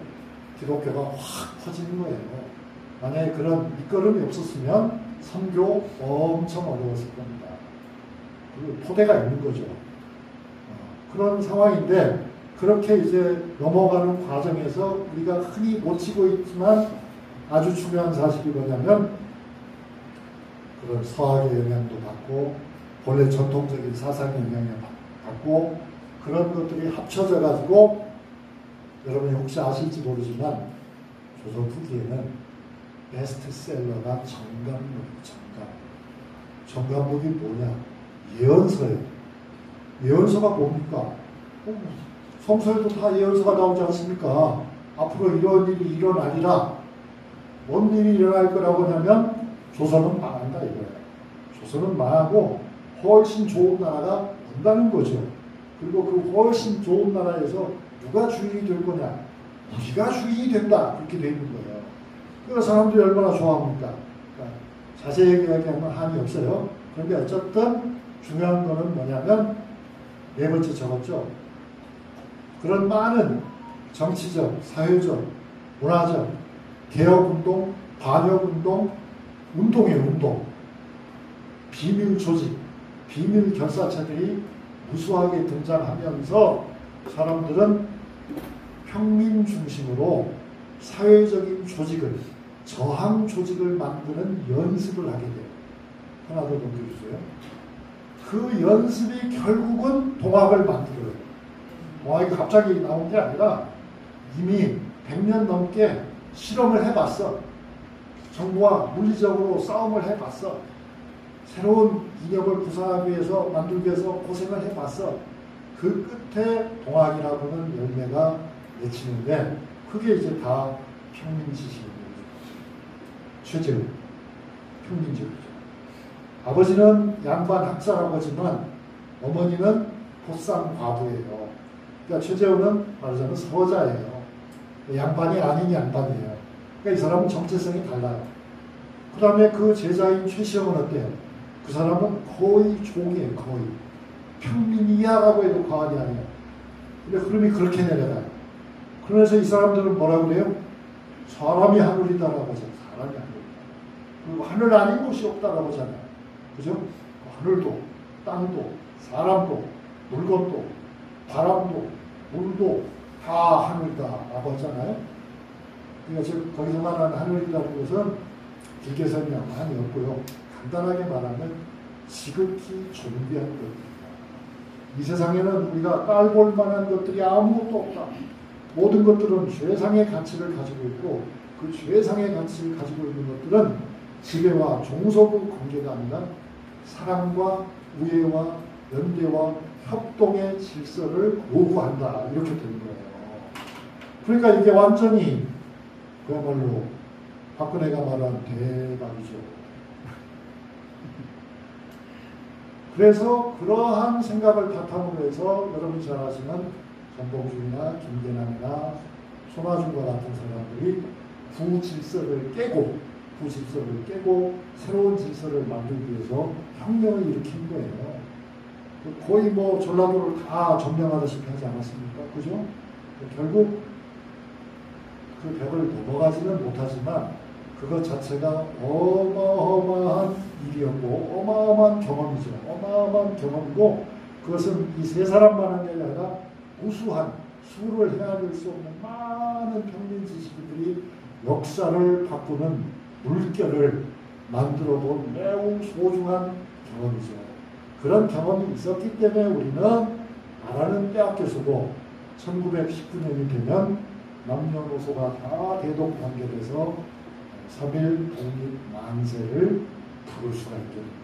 기독교가 확 퍼지는 거예요. 만약에 그런 밑거름이 없었으면 선교 엄청 어려웠을 겁니다. 그리고 토대가 있는 거죠. 그런 상황인데 그렇게 이제 넘어가는 과정에서 우리가 흔히 놓치고 있지만 아주 중요한 사실이 뭐냐면 그런 서학의 영향도 받고 본래 전통적인 사상의 영향을 받고 그런 것들이 합쳐져 가지고 여러분이 혹시 아실지 모르지만 조선 후기에는 베스트셀러가 정감록이에요. 정감록이 뭐냐? 예언서예요. 예언서가 뭡니까? 성서에도 다 예언서가 나오지 않습니까? 앞으로 이런 일이 일어나리라. 뭔 일이 일어날 거라고 하냐면 조선은 망한다 이거예요. 조선은 망하고 훨씬 좋은 나라가 온다는 거죠. 그리고 그 훨씬 좋은 나라에서 누가 주인이 될 거냐? 네가 주인이 된다. 그렇게 돼 있는 거예요. 그래서 사람들이 얼마나 좋아합니까? 그러니까 자세히 얘기하면 한이 없어요. 그런데 어쨌든 중요한 거는 뭐냐면 네 번째 적었죠. 그런 많은 정치적, 사회적, 문화적, 개혁운동, 반역운동, 운동이에요. 운동. 비밀 조직, 비밀 결사체들이 무수하게 등장하면서 사람들은 평민 중심으로 사회적인 조직을, 저항 조직을 만드는 연습을 하게 돼요. 하나 더 넘겨주세요. 그 연습이 결국은 동학을 만들어요. 동학이 갑자기 나온 게 아니라 이미 100년 넘게 실험을 해봤어. 정부와 물리적으로 싸움을 해봤어. 새로운 이념을 구상하기 위해서 만들기 위해서 고생을 해봤어. 그 끝에 동학이라고는 열매가 맺히는데 그게 이제 다 평민지식이에요. 최재우 평민지식이죠. 아버지는 양반 학살 아버지만 어머니는 보쌈 과부예요. 그러니까 최재훈은 말하자면 서자예요. 양반이 아닌 양반이에요. 그러니까 이 사람은 정체성이 달라요. 그 다음에 그 제자인 최시영은 어때요? 그 사람은 거의 종이에요. 거의. 평민이야라고 해도 과언이 아니에요. 근데 흐름이 그렇게 내려가요. 그래서 이 사람들은 뭐라고 그래요? 사람이 하늘이다라고 하잖아요. 사람이 하늘이다. 그리고 하늘 아닌 곳이 없다라고 하잖아요. 그죠? 하늘도, 땅도, 사람도, 물건도, 바람도, 물도 다 하늘이다라고 하잖아요. 그러니까 지금 거기서 말하는 하늘이라는 것은 길게 설명은 아니었고요. 간단하게 말하면 지극히 존귀한 것입니다. 이 세상에는 우리가 깔볼 만한 것들이 아무것도 없다. 모든 것들은 최상의 가치를 가지고 있고 그 최상의 가치를 가지고 있는 것들은 지배와 종속의 관계가 아니라 사랑과 우애와 연대와 협동의 질서를 요구한다. 이렇게 되는 거예요. 그러니까 이게 완전히 그야말로 박근혜가 말한 대박이죠. 그래서 그러한 생각을 바탕으로 해서 여러분이 잘 아시는 전봉준이나 김대남이나 손아준과 같은 사람들이 부질서를 깨고 새로운 질서를 만들기 위해서 혁명을 일으킨 거예요. 거의 뭐 전라도를 다 점령하다시피 하지 않았습니까? 그죠? 결국 그 벽을 넘어가지는 못하지만 그것 자체가 어마어마한 일이었고 어마어마한 경험이죠. 어마어마한 경험이고 그것은 이 세 사람만 한 게 아니라 우수한 수를 헤아릴 수 없는 많은 평민 지식인들이 역사를 바꾸는 물결을 만들어 본 매우 소중한 경험이죠. 그런 경험이 있었기 때문에 우리는 나라는 빼앗겨서도 1919년이 되면 남녀노소가 다 대독 단결해서 3.1 독립 만세를 부를 수가 있게 됩니다.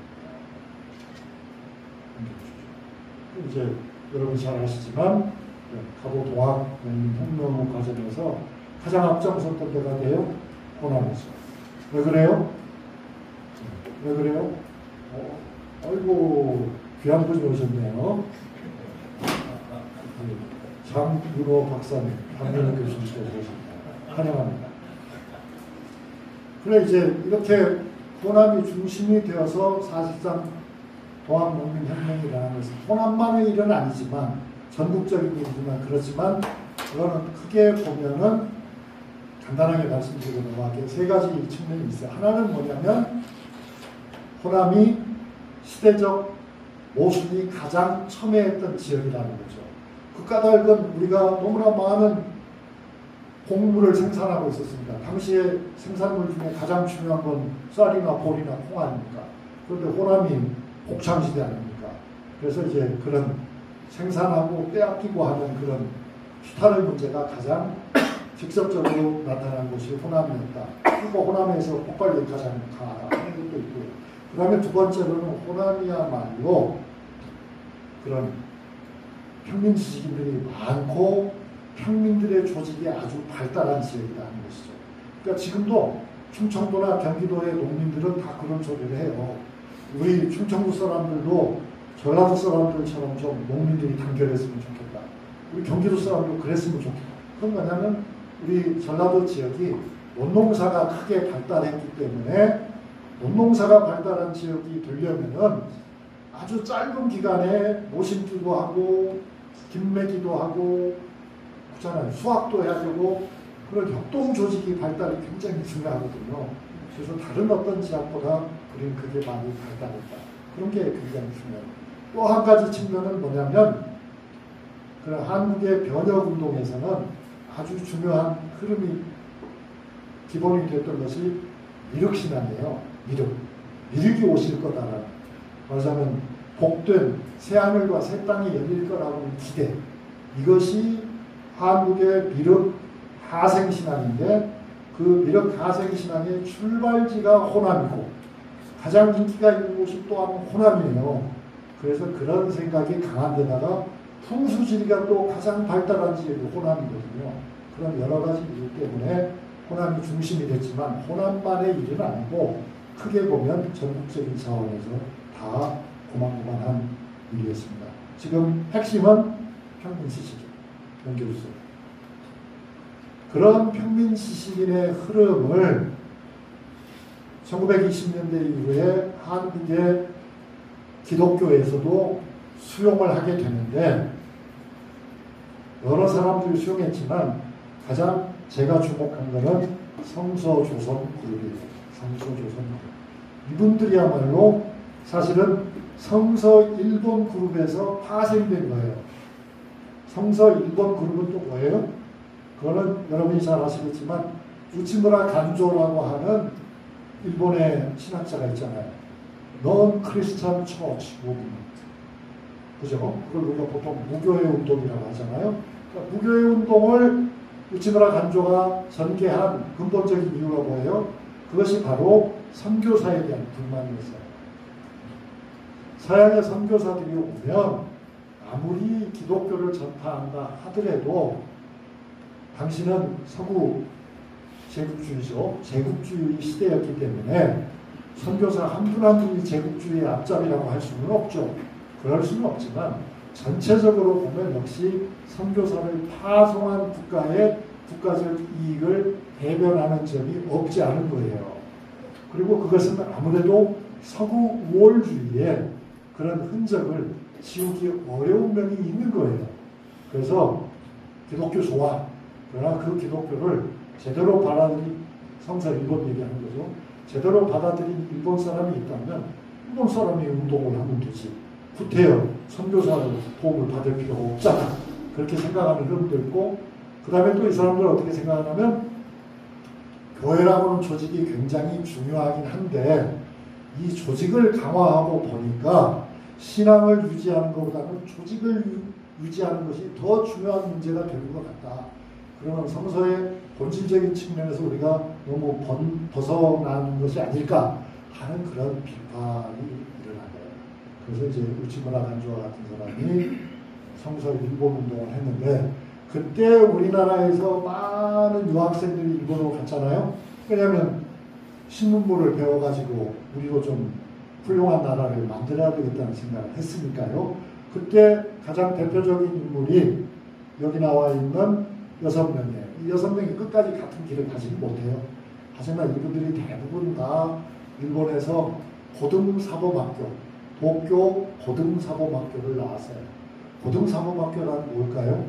이제 여러분 잘 아시지만 가보 동학 혁명 과정에서 가장 앞장섰던 데가 돼요? 호남이죠. 왜 그래요? 왜 그래요? 아이고 귀한 분이 오셨네요. 장윤호 박사님, 박민호 교수님께서 오셨습니다. 환영합니다. 그래 이제 이렇게 호남이 중심이 되어서 사실상 동학농민혁명이라는 것은 호남만의 일은 아니지만 전국적인 일이지만 그렇지만 그거는 크게 보면은 간단하게 말씀드리고 넘어가게 세 가지 측면이 있어요. 하나는 뭐냐면 호남이 시대적 모순이 가장 첨예했던 지역이라는 거죠. 그 까닭은 우리가 너무나 많은 곡물을 생산하고 있었습니다. 당시에 생산물 중에 가장 중요한 건 쌀이나 보리나 콩 아닙니까? 그런데 호남이 곡창지대 아닙니까? 그래서 이제 그런 생산하고 빼앗기고 하는 그런 수탈의 문제가 가장 직접적으로 나타난 곳이 호남이었다. 그리고 호남에서 폭발력이 가장 강하다 하는 것도 있고요. 그 다음에 두 번째로는 호남이야말로 그런 평민 지식인들이 많고 평민들의 조직이 아주 발달한 지역이라는 것이죠. 그러니까 지금도 충청도나 경기도의 농민들은 다 그런 소리를 해요. 우리 충청도 사람들도 전라도 사람들처럼 좀 농민들이 단결했으면 좋겠다. 우리 경기도 사람도 그랬으면 좋겠다. 그건 뭐냐면 우리 전라도 지역이 논농사가 크게 발달했기 때문에 논농사가 발달한 지역이 되려면은 아주 짧은 기간에 모심기도 하고 김매기도 하고 그렇잖아요. 수확도 해야 되고 그런 협동 조직이 발달이 굉장히 중요하거든요. 그래서 다른 어떤 지역보다 우리는 그게 많이 발달했다. 그런 게 굉장히 중요해요. 또 한 가지 측면은 뭐냐면 그런 한국의 변혁운동에서는 아주 중요한 흐름이 기본이 됐던 것이 미륵신앙이에요. 미륵이 오실 거다라는 말하자면 복된 새하늘과 새 땅이 열릴 거라는 기대 이것이 한국의 미륵 하생신앙인데 그 미륵 하생신앙의 출발지가 호남이고 가장 인기가 있는 곳이 또한 호남이에요. 그래서 그런 생각이 강한 데다가 풍수지리가 또 가장 발달한 지역이 호남이거든요. 그런 여러 가지 이유 때문에 호남이 중심이 됐지만 호남만의 일은 아니고 크게 보면 전국적인 차원에서 다 고만고만한 일이었습니다. 지금 핵심은 평민시식이에요. 연결주소. 그런 평민시식인의 흐름을 1920년대 이후에 한국의 기독교에서도 수용을 하게 되는데 여러 사람들이 수용했지만 가장 제가 주목한 것은 성서조선 그룹이에요. 성서조선 그룹. 이분들이야말로 사실은 성서 일본 그룹에서 파생된 거예요. 성서 일본 그룹은 또 뭐예요? 그거는 여러분이 잘 아시겠지만 우치무라 간조라고 하는 일본의 신학자가 있잖아요. Non Christian Church Movement. 그죠? 그걸 우리가 보통 무교회 운동이라고 하잖아요. 그러니까 무교회 운동을 우치무라 간조가 전개한 근본적인 이유가 뭐예요? 그것이 바로 선교사에 대한 불만이었어요. 서양의 선교사들이 오면 아무리 기독교를 전파한다 하더라도 당신은 서구 제국주의죠. 제국주의 시대였기 때문에 선교사 한 분 한 분이 제국주의의 앞잡이라고 할 수는 없죠. 그럴 수는 없지만 전체적으로 보면 역시 선교사를 파송한 국가의 국가적 이익을 대변하는 점이 없지 않은 거예요. 그리고 그것은 아무래도 서구 우월주의의 그런 흔적을 지우기 어려운 면이 있는 거예요. 그래서 기독교 좋아. 그러나 그 기독교를 제대로 받아들인 성서 일본 얘기하는 거죠. 제대로 받아들인 일본 사람이 있다면 일본 사람이 운동을 하면 되지. 구태여 선교사를 도움을 받을 필요가 없잖아. 그렇게 생각하는 흐름도 있고 그 다음에 또 이 사람들은 어떻게 생각하냐면 교회라고는 조직이 굉장히 중요하긴 한데 이 조직을 강화하고 보니까 신앙을 유지하는 것보다는 조직을 유지하는 것이 더 중요한 문제가 되는 것 같다. 그러면 성서의 본질적인 측면에서 우리가 너무 벗어나는 것이 아닐까 하는 그런 비판이 일어나요. 그래서 이제 우치무라 간조와 같은 사람이 성서 일본 운동을 했는데 그때 우리나라에서 많은 유학생들이 일본으로 갔잖아요. 왜냐하면 신문부를 배워가지고 우리도 좀 훌륭한 나라를 만들어야 되겠다는 생각을 했으니까요. 그때 가장 대표적인 인물이 여기 나와 있는 6명이에요. 이 6명이 끝까지 같은 길을 가지는 못해요. 하지만 이분들이 대부분 다 일본에서 고등사범학교, 도쿄 고등사범학교를 나왔어요. 고등사범학교란 뭘까요?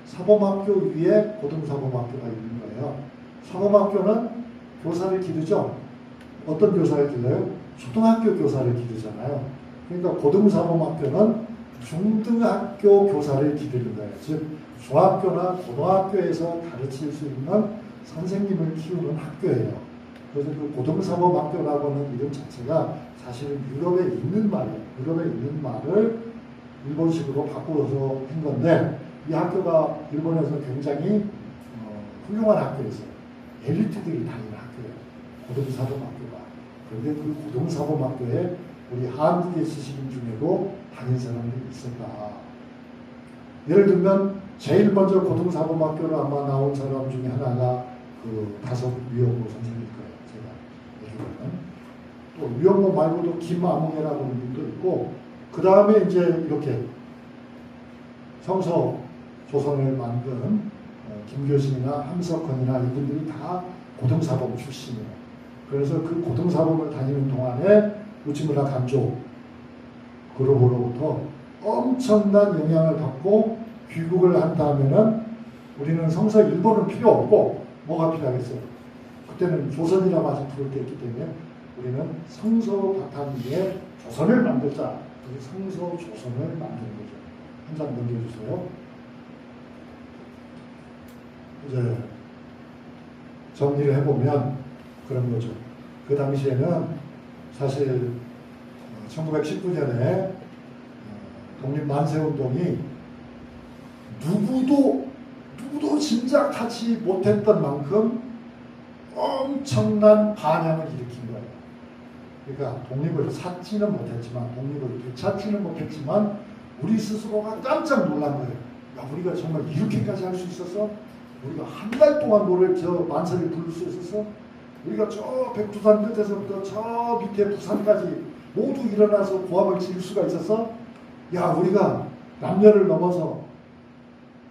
사범학교 위에 고등사범학교가 있는 거예요. 사범학교는 교사를 기르죠. 어떤 교사를 길러요? 초등학교 교사를 기르잖아요. 그러니까 고등사범학교는 중등학교 교사를 기르는 거예요. 즉 중학교나 고등학교에서 가르칠 수 있는 선생님을 키우는 학교예요. 그래서 그 고등사범학교라고 하는 이름 자체가 사실은 유럽에 있는 말이에요. 유럽에 있는 말을 일본식으로 바꾸어서 한 건데 이 학교가 일본에서 굉장히 훌륭한 학교였어요. 엘리트들이 다니는 학교예요. 고등사범학교가. 그런데 그 고등사범학교에 우리 한국의 지식인 중에도 다닌 사람들이 있었다. 예를 들면 제일 먼저 고등사범학교로 아마 나온 사람 중에 하나가 그 다섯 위원고 선생님일 거예요. 제가 얘기하면. 또 위원고 말고도 김아무개라고 하는 분도 있고 그 다음에 이제 이렇게 성서 조선을 만든 김교신이나 함석헌이나 이분들이 다 고등사범 출신이에요. 그래서 그 고등사범을 다니는 동안에 우치무라 간조 그룹으로부터 엄청난 영향을 받고 귀국을 한 다음에는 우리는 성서 일본은 필요 없고 뭐가 필요하겠어요? 그때는 조선이라고 아직 부를 때였기 때문에 우리는 성서 바탕 위에 조선을 만들자. 성서 조선을 만드는 거죠. 한 장 넘겨주세요. 이제 정리를 해보면 그런 거죠. 그 당시에는 사실 1919년에 독립만세운동이 누구도 짐작하지 못했던 만큼 엄청난 반향을 일으킨 거예요. 그러니까 독립을 찾지는 못했지만 독립을 되찾지는 못했지만 우리 스스로가 깜짝 놀란 거예요. 야, 우리가 정말 이렇게까지 할 수 있었어? 우리가 한 달 동안 노래를 만세를 부를 수 있었어? 우리가 저 백두산 끝에서부터 저 밑에 부산까지 모두 일어나서 고함을 지을 수가 있었어? 야, 우리가 남녀를 넘어서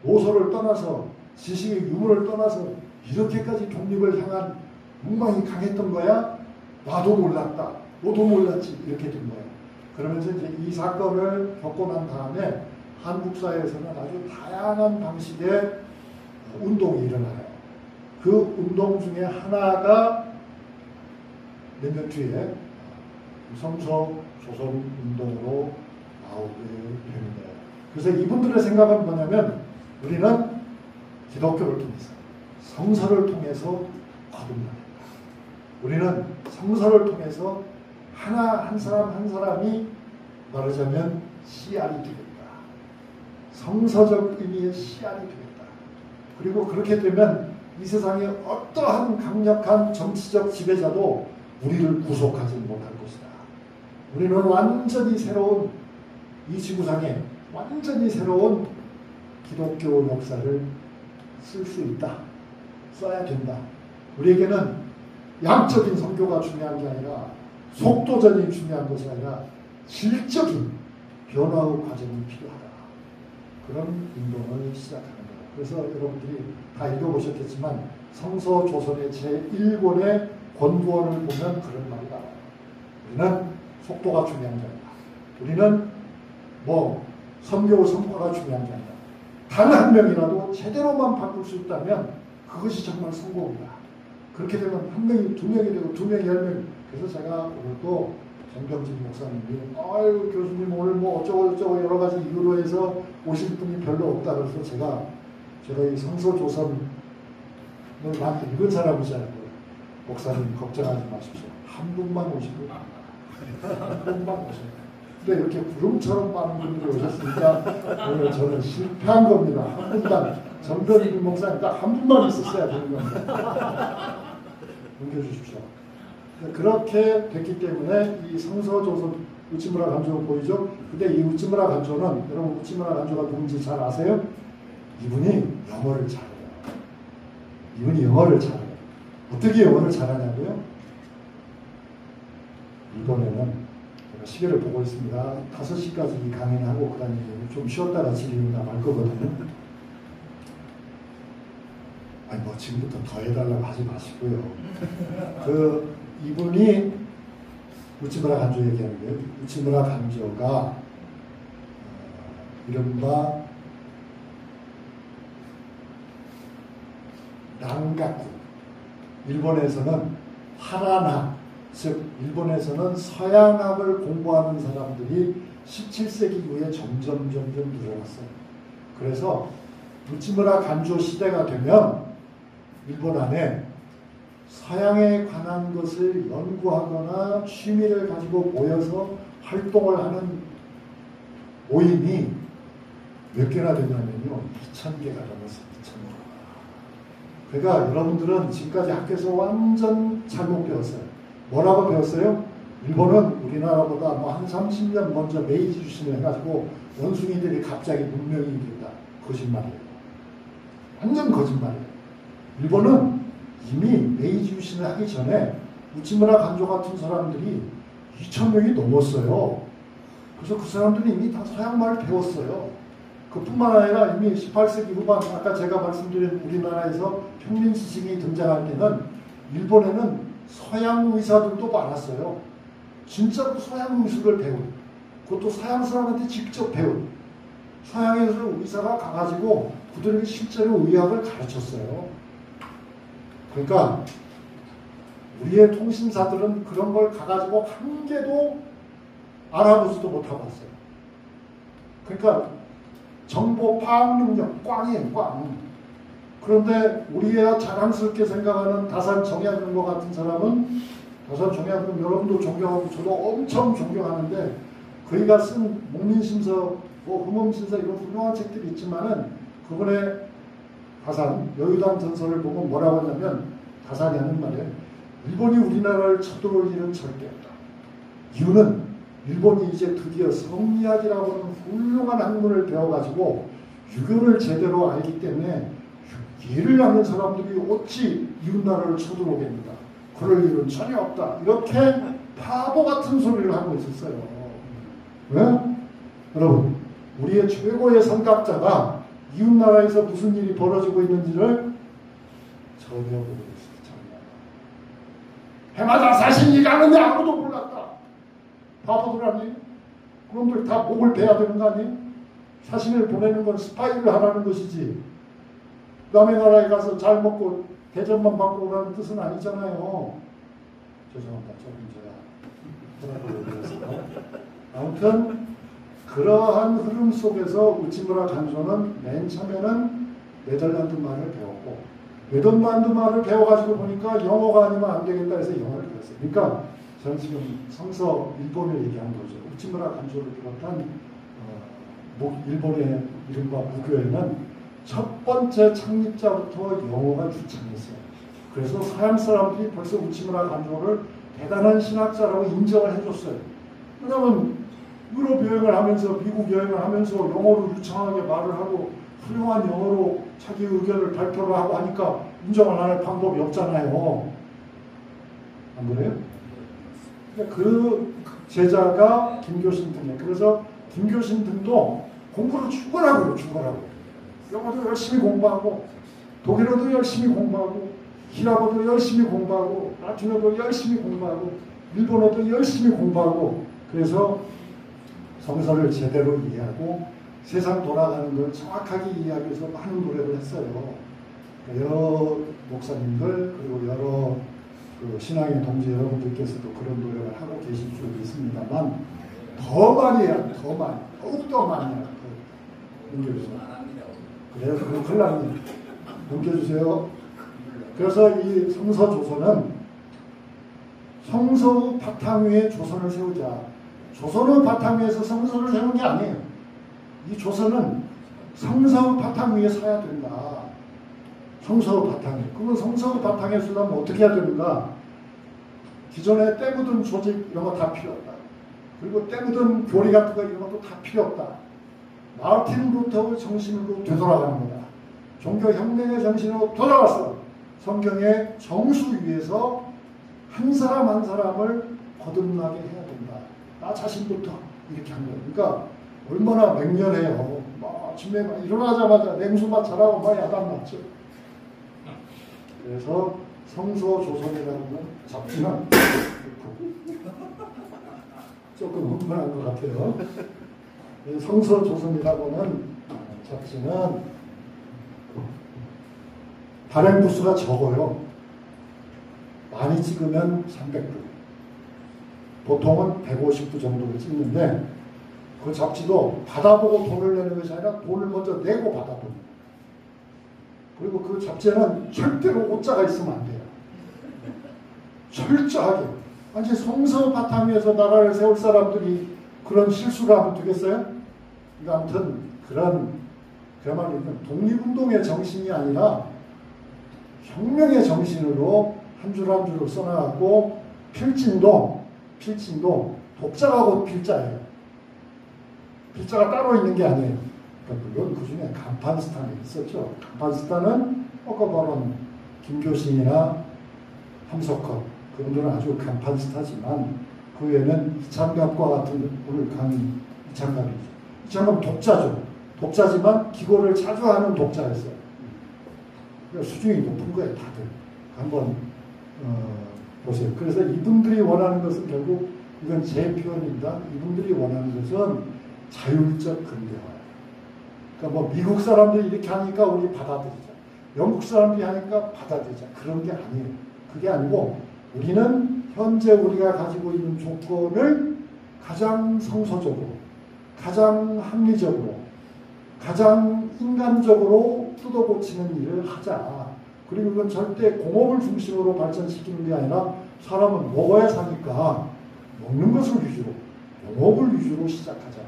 모소를 떠나서 지식의 유무를 떠나서 이렇게까지 독립을 향한 욕망이 강했던 거야? 나도 몰랐다. 너도 몰랐지. 이렇게 된 거야. 그러면서 이제 이 사건을 겪고 난 다음에 한국 사회에서는 아주 다양한 방식의 운동이 일어나요. 그 운동 중에 하나가 몇 년 뒤에 성서 조선 운동으로 나오게 되는 거예요. 그래서 이분들의 생각은 뭐냐면 우리는 기독교를 통해서 성서를 통해서 거듭나겠다. 우리는 성서를 통해서 한 사람 한 사람이 말하자면 씨알이 되겠다. 성서적 의미의 씨알이 되겠다. 그리고 그렇게 되면 이 세상에 어떠한 강력한 정치적 지배자도 우리를 구속하지 못할 것이다. 우리는 완전히 새로운 이 지구상에 완전히 새로운 기독교 역사를 쓸 수 있다. 써야 된다. 우리에게는 양적인 선교가 중요한 게 아니라 속도전이 중요한 것이 아니라 질적인 변화의 과정이 필요하다. 그런 운동을 시작하는 거예요. 그래서 여러분들이 다 읽어보셨겠지만 성서 조선의 제1권의 권고원을 보면 그런 말이 나와요. 우리는 속도가 중요한 게 아니다. 우리는 선교 성과가 중요한 게 아니다. 단 한 명이라도 제대로만 바꿀 수 있다면 그것이 정말 성공이다. 그렇게 되면 한 명이 두 명이 되고 두 명이 10명. 그래서 제가 오늘도 정병진 목사님이 아유 교수님 오늘 어쩌고 여러 가지 이유로 해서 오실 분이 별로 없다. 그래서 제가 이 성서 조선을 많이 읽은 사람이잖아요. 목사님 걱정하지 마십시오. 한 분만 오시고 한 분만 오시고. 근데 이렇게 구름처럼 많은 분들이 오셨으니까 오늘 저는 실패한 겁니다. 한 분만 정병진 목사님 딱 한 분만 있었어야 되는 겁니다. 넘겨주십시오. 그렇게 됐기 때문에 이 성서조선 우찌무라 간조 보이죠? 근데 이 우찌무라 간조는 여러분 우찌무라 간조가 누군지 잘 아세요? 이분이 영어를 잘해요. 이분이 영어를 잘해요. 어떻게 영어를 잘하냐고요? 이번에는 제가 시계를 보고 있습니다. 5시까지 강연을 하고 그 다음에 좀 쉬었다가 집에 나갈 거거든요. 아니 지금부터 더 해달라고 하지 마시고요. 이분이 우찌무라 간조 얘기하는 거예요. 우찌무라 간조가 이른바 난가쿠, 일본에서는 하라나, 즉 일본에서는 서양학을 공부하는 사람들이 17세기 이후에 점점 늘어났어요. 그래서 우찌무라 간조 시대가 되면 일본 안에 서양에 관한 것을 연구하거나 취미를 가지고 모여서 활동을 하는 모임이 몇 개나 되냐면요. 2,000개가 넘었어요. 2,000개. 그러니까 여러분들은 지금까지 학교에서 완전 잘못 배웠어요. 뭐라고 배웠어요? 일본은 우리나라보다 한 30년 먼저 메이지 유신을 해가지고 원숭이들이 갑자기 문명이 됐다. 거짓말이에요. 완전 거짓말이에요. 일본은 이미 메이지 유신을 하기 전에 우찌무라 간조 같은 사람들이 2,000명이 넘었어요. 그래서 그 사람들이 이미 다 서양말을 배웠어요. 그뿐만 아니라 이미 18세기 후반 아까 제가 말씀드린 우리나라에서 평민 스승이 등장할 때는 일본에는 서양 의사들도 많았어요. 진짜로 서양 의술을 배운, 그것도 서양 사람한테 직접 배운 서양에서 의사가 가가지고 그들에게 실제로 의학을 가르쳤어요. 그러니까 우리의 통신사들은 그런 걸 가가지고 한 개도 알아보지도 못하고 왔어요. 그러니까 정보 파악 능력 꽝이에요, 꽝. 그런데 우리가 자랑스럽게 생각하는 다산 정약용과 같은 사람은, 다산 정약용 여러분도 존경하고 저도 엄청 존경하는데, 그이가 쓴 목민심서, 흠음심서 이런 훌륭한 책들이 있지만은 그분의 다산 여유당 전설을 보면 뭐라고 하냐면, 다산이 하는 말에 일본이 우리나라를 쳐들어올 일은 절대 없다. 이유는 일본이 이제 드디어 성리학이라고 하는 훌륭한 학문을 배워가지고 유교를 제대로 알기 때문에 예를 낳는 사람들이 어찌 이웃나라를 쳐들어오겠는가. 그럴 일은 전혀 없다. 이렇게 바보 같은 소리를 하고 있었어요. 왜? 여러분, 우리의 최고의 선각자가 이웃나라에서 무슨 일이 벌어지고 있는지를 전혀 모르겠어요. 전혀. 해마다 사신이 가는데 아무도 몰랐다. 바보들 아니? 그놈들 다 목을 베야 되는 거 아니? 사신을 보내는 건 스파이를 하라는 것이지. 남의 나라에 가서 잘 먹고 대접만 받고 오라는 뜻은 아니잖아요. 죄송합니다. 조금 제가 아무튼 그러한 흐름 속에서 우치무라 간조는 맨 처음에는 네덜란드 말을 배웠고 네덜란드 말을 배워가지고 보니까 영어가 아니면 안 되겠다 해서 영어를 배웠어요. 그러니까 저는 지금 성서 일본을 얘기한 거죠. 우치무라 간조를 비롯한 일본의 이른바 무교에는 첫 번째 창립자부터 영어가 주창했어요. 그래서 서양 사람들이 벌써 우치무라 간조를 대단한 신학자라고 인정을 해줬어요. 왜냐하면 유럽 여행을 하면서 미국 여행을 하면서 영어로 유창하게 말을 하고 훌륭한 영어로 자기 의견을 발표를 하고 하니까 인정을 안 할 방법이 없잖아요. 안 그래요? 그 제자가 김교신 등이에요. 그래서 김교신 등도 공부를 죽어라고요. 영어도 열심히 공부하고 독일어도 열심히 공부하고 히라보도 열심히 공부하고 라틴어도 열심히 공부하고 일본어도 열심히 공부하고 그래서 성서를 제대로 이해하고 세상 돌아가는 걸 정확하게 이해하기 위해서 많은 노력을 했어요. 여러 목사님들 그리고 여러 그 신앙의 동지 여러분들께서도 그런 노력을 하고 계실 줄 믿습니다만 더 많이 해야 돼. 더 많이. 더욱더 많이 해야 돼. 넘겨주세요. 그래요. 그럼 큰일 납니다. 넘겨주세요. 그래서 이 성서 조선은 성서 바탕 위에 조선을 세우자. 조선의 바탕 위에서 성서를 세우는 게 아니에요. 이 조선은 성서 바탕 위에 서야 된다. 성서 바탕에. 그러면 성서 바탕에 서려면 어떻게 해야 되는가? 기존에 때 묻은 조직 이런 거 다 필요 없다. 그리고 때 묻은 교리 같은 거 이런 것도 다 필요 없다. 마르틴 루터의 정신으로 되돌아가는 거다. 종교혁명의 정신으로 돌아왔어. 성경의 정수 위에서 한 사람 한 사람을 거듭나게 해야 된다. 나 자신부터 이렇게 한 거예요. 그러니까 얼마나 맹렬해요. 막 아침에 일어나자마자 냉수맛 잘하고 막 야단 맞죠. 그래서 성서조선이라는 잡지는 조금 흥분한 것 같아요. 성서조선이라고는 잡지는 발행 부수가 적어요. 많이 찍으면 300부. 보통은 150부 정도를 찍는데 그 잡지도 받아보고 돈을 내는 것이 아니라 돈을 먼저 내고 받아봅니다. 그리고 그 잡지에는 절대로 오자가 있으면 안 돼요. 철저하게. 아니 성서 바탕 위에서 나라를 세울 사람들이 그런 실수를 하면 되겠어요? 그러니까 아무튼 그야말로 독립운동의 정신이 아니라 혁명의 정신으로 한 줄 한 줄을 써나가고 필진도 독자가 곧 필자예요. 필자가 따로 있는 게 아니에요. 그러니까 물론 그 중에 간판스탄이 있었죠. 간판스탄은 아까 말한 김교신이나 함석헌 그분들은 아주 간판스타지만 그 외에는 이창갑과 같은 오늘 강의 이창갑이죠. 이창갑은 독자죠. 독자지만 기고를 자주 하는 독자였어요. 그러니까 수준이 높은 거예요. 다들. 한번 보세요. 그래서 이분들이 원하는 것은 결국 이건 제 표현입니다. 이분들이 원하는 것은 자율적 근대화예요. 그러니까 뭐 미국 사람들이 이렇게 하니까 우리 받아들이자. 영국 사람들이 하니까 받아들이자. 그런 게 아니에요. 그게 아니고 우리는 현재 우리가 가지고 있는 조건을 가장 성서적으로, 가장 합리적으로, 가장 인간적으로 뜯어고치는 일을 하자. 그리고 이건 절대 공업을 중심으로 발전시키는 게 아니라 사람은 먹어야 사니까 먹는 것을 위주로, 영업을 위주로 시작하자.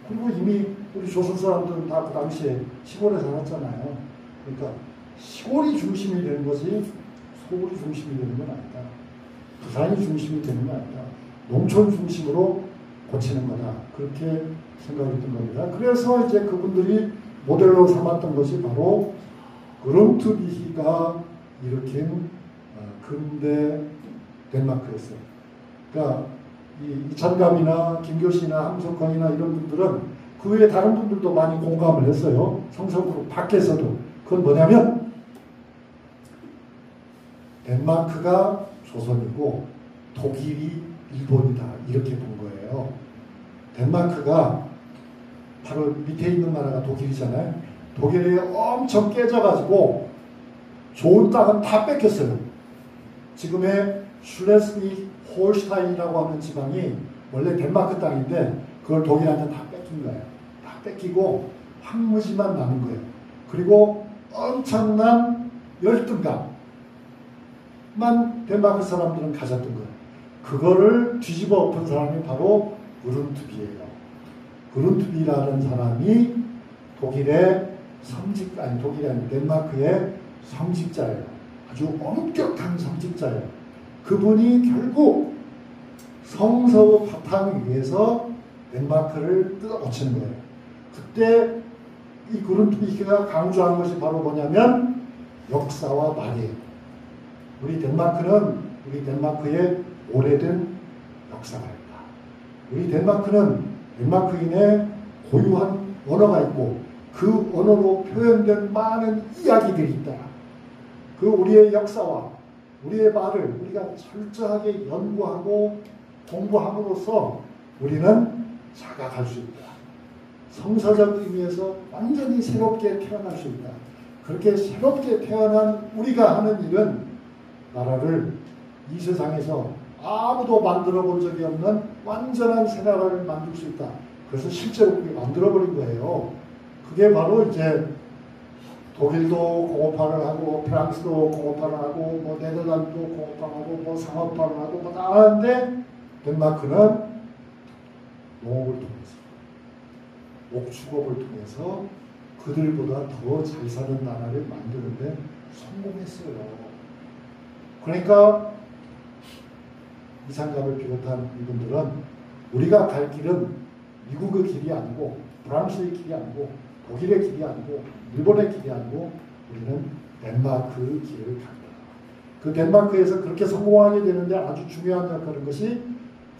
그리고 이미 우리 조선 사람들은 다 그 당시에 시골에 살았잖아요. 그러니까 시골이 중심이 되는 것이 서울이 중심이 되는 건 아니다. 부산이 중심이 되는 건 아니다. 농촌 중심으로 고치는 거다. 그렇게 생각이 든 겁니다. 그래서 이제 그분들이 모델로 삼았던 것이 바로 그룬트비히가 일으킨 근대 덴마크였어요. 그러니까 이찬감이나 김교신이나 함석헌이나 이런 분들은 그 외에 다른 분들도 많이 공감을 했어요. 성서그룹 밖에서도. 그건 뭐냐면 덴마크가 조선이고 독일이 일본이다 이렇게 본 거예요. 덴마크가 바로 밑에 있는 나라가 독일이잖아요. 독일이 엄청 깨져가지고 좋은 땅은 다 뺏겼어요. 지금의 슐레스비 홀슈타인이라고 하는 지방이 원래 덴마크 땅인데 그걸 독일한테 다 뺏긴 거예요. 다 뺏기고 황무지만 남은 거예요. 그리고 엄청난 열등감만 덴마크 사람들은 가졌던 거예요. 그거를 뒤집어 엎은 사람이 바로 그룬트비예요. 그룬트비라는 사람이 독일의 독일이 아니고 덴마크의 성직자예요. 아주 엄격한 성직자예요. 그분이 결국 성서 바탕 위에서 덴마크를 뜯어고치는 거예요. 그때 이 그룬트비가 강조한 것이 바로 뭐냐면 역사와 말이에요. 우리 덴마크의 오래된 역사가 있다. 우리 덴마크는 덴마크인의 고유한 언어가 있고 그 언어로 표현된 많은 이야기들이 있다. 그 우리의 역사와 우리의 말을 우리가 철저하게 연구하고 공부함으로써 우리는 자각할 수 있다. 성서적 의미에서 완전히 새롭게 태어날 수 있다. 그렇게 새롭게 태어난 우리가 하는 일은 나라를 이 세상에서 아무도 만들어 본 적이 없는 완전한 새 나라를 만들 수 있다. 그래서 실제로 그게 만들어 버린 거예요. 그게 바로 이제 독일도 공업화를 하고 프랑스도 공업화를 하고 뭐 네덜란드도 공업화를 하고 뭐 상업화를 하고 뭐 다 하는데 덴마크는 농업을 통해서 목축업을 통해서 그들보다 더 잘 사는 나라를 만드는데 성공했어요. 그러니까 이상갑을 비롯한 이분들은 우리가 갈 길은 미국의 길이 아니고 프랑스의 길이 아니고 독일의 길이 아니고 일본의 길이 아니고 우리는 덴마크의 길을 간다. 그 덴마크에서 그렇게 성공하게 되는데 아주 중요한 역할인 것이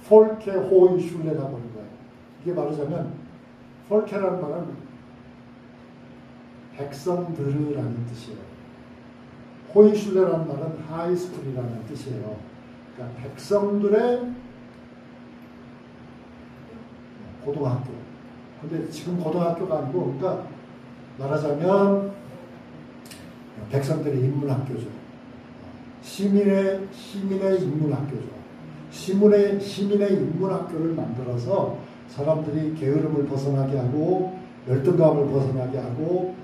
폴케 호이 슐레라고 하는 거예요. 이게 말하자면 폴케라는 말은 백성들이라는 뜻이에요. 호이 슐레라는 말은 하이스쿨이라는 뜻이에요. 그러니까 백성들의 고등학교. 근데 지금 고등학교가 아니고, 그러니까 말하자면 백성들의 인문학교죠. 시민의 인문학교죠. 시민의 인문학교를 만들어서 사람들이 게으름을 벗어나게 하고 열등감을 벗어나게 하고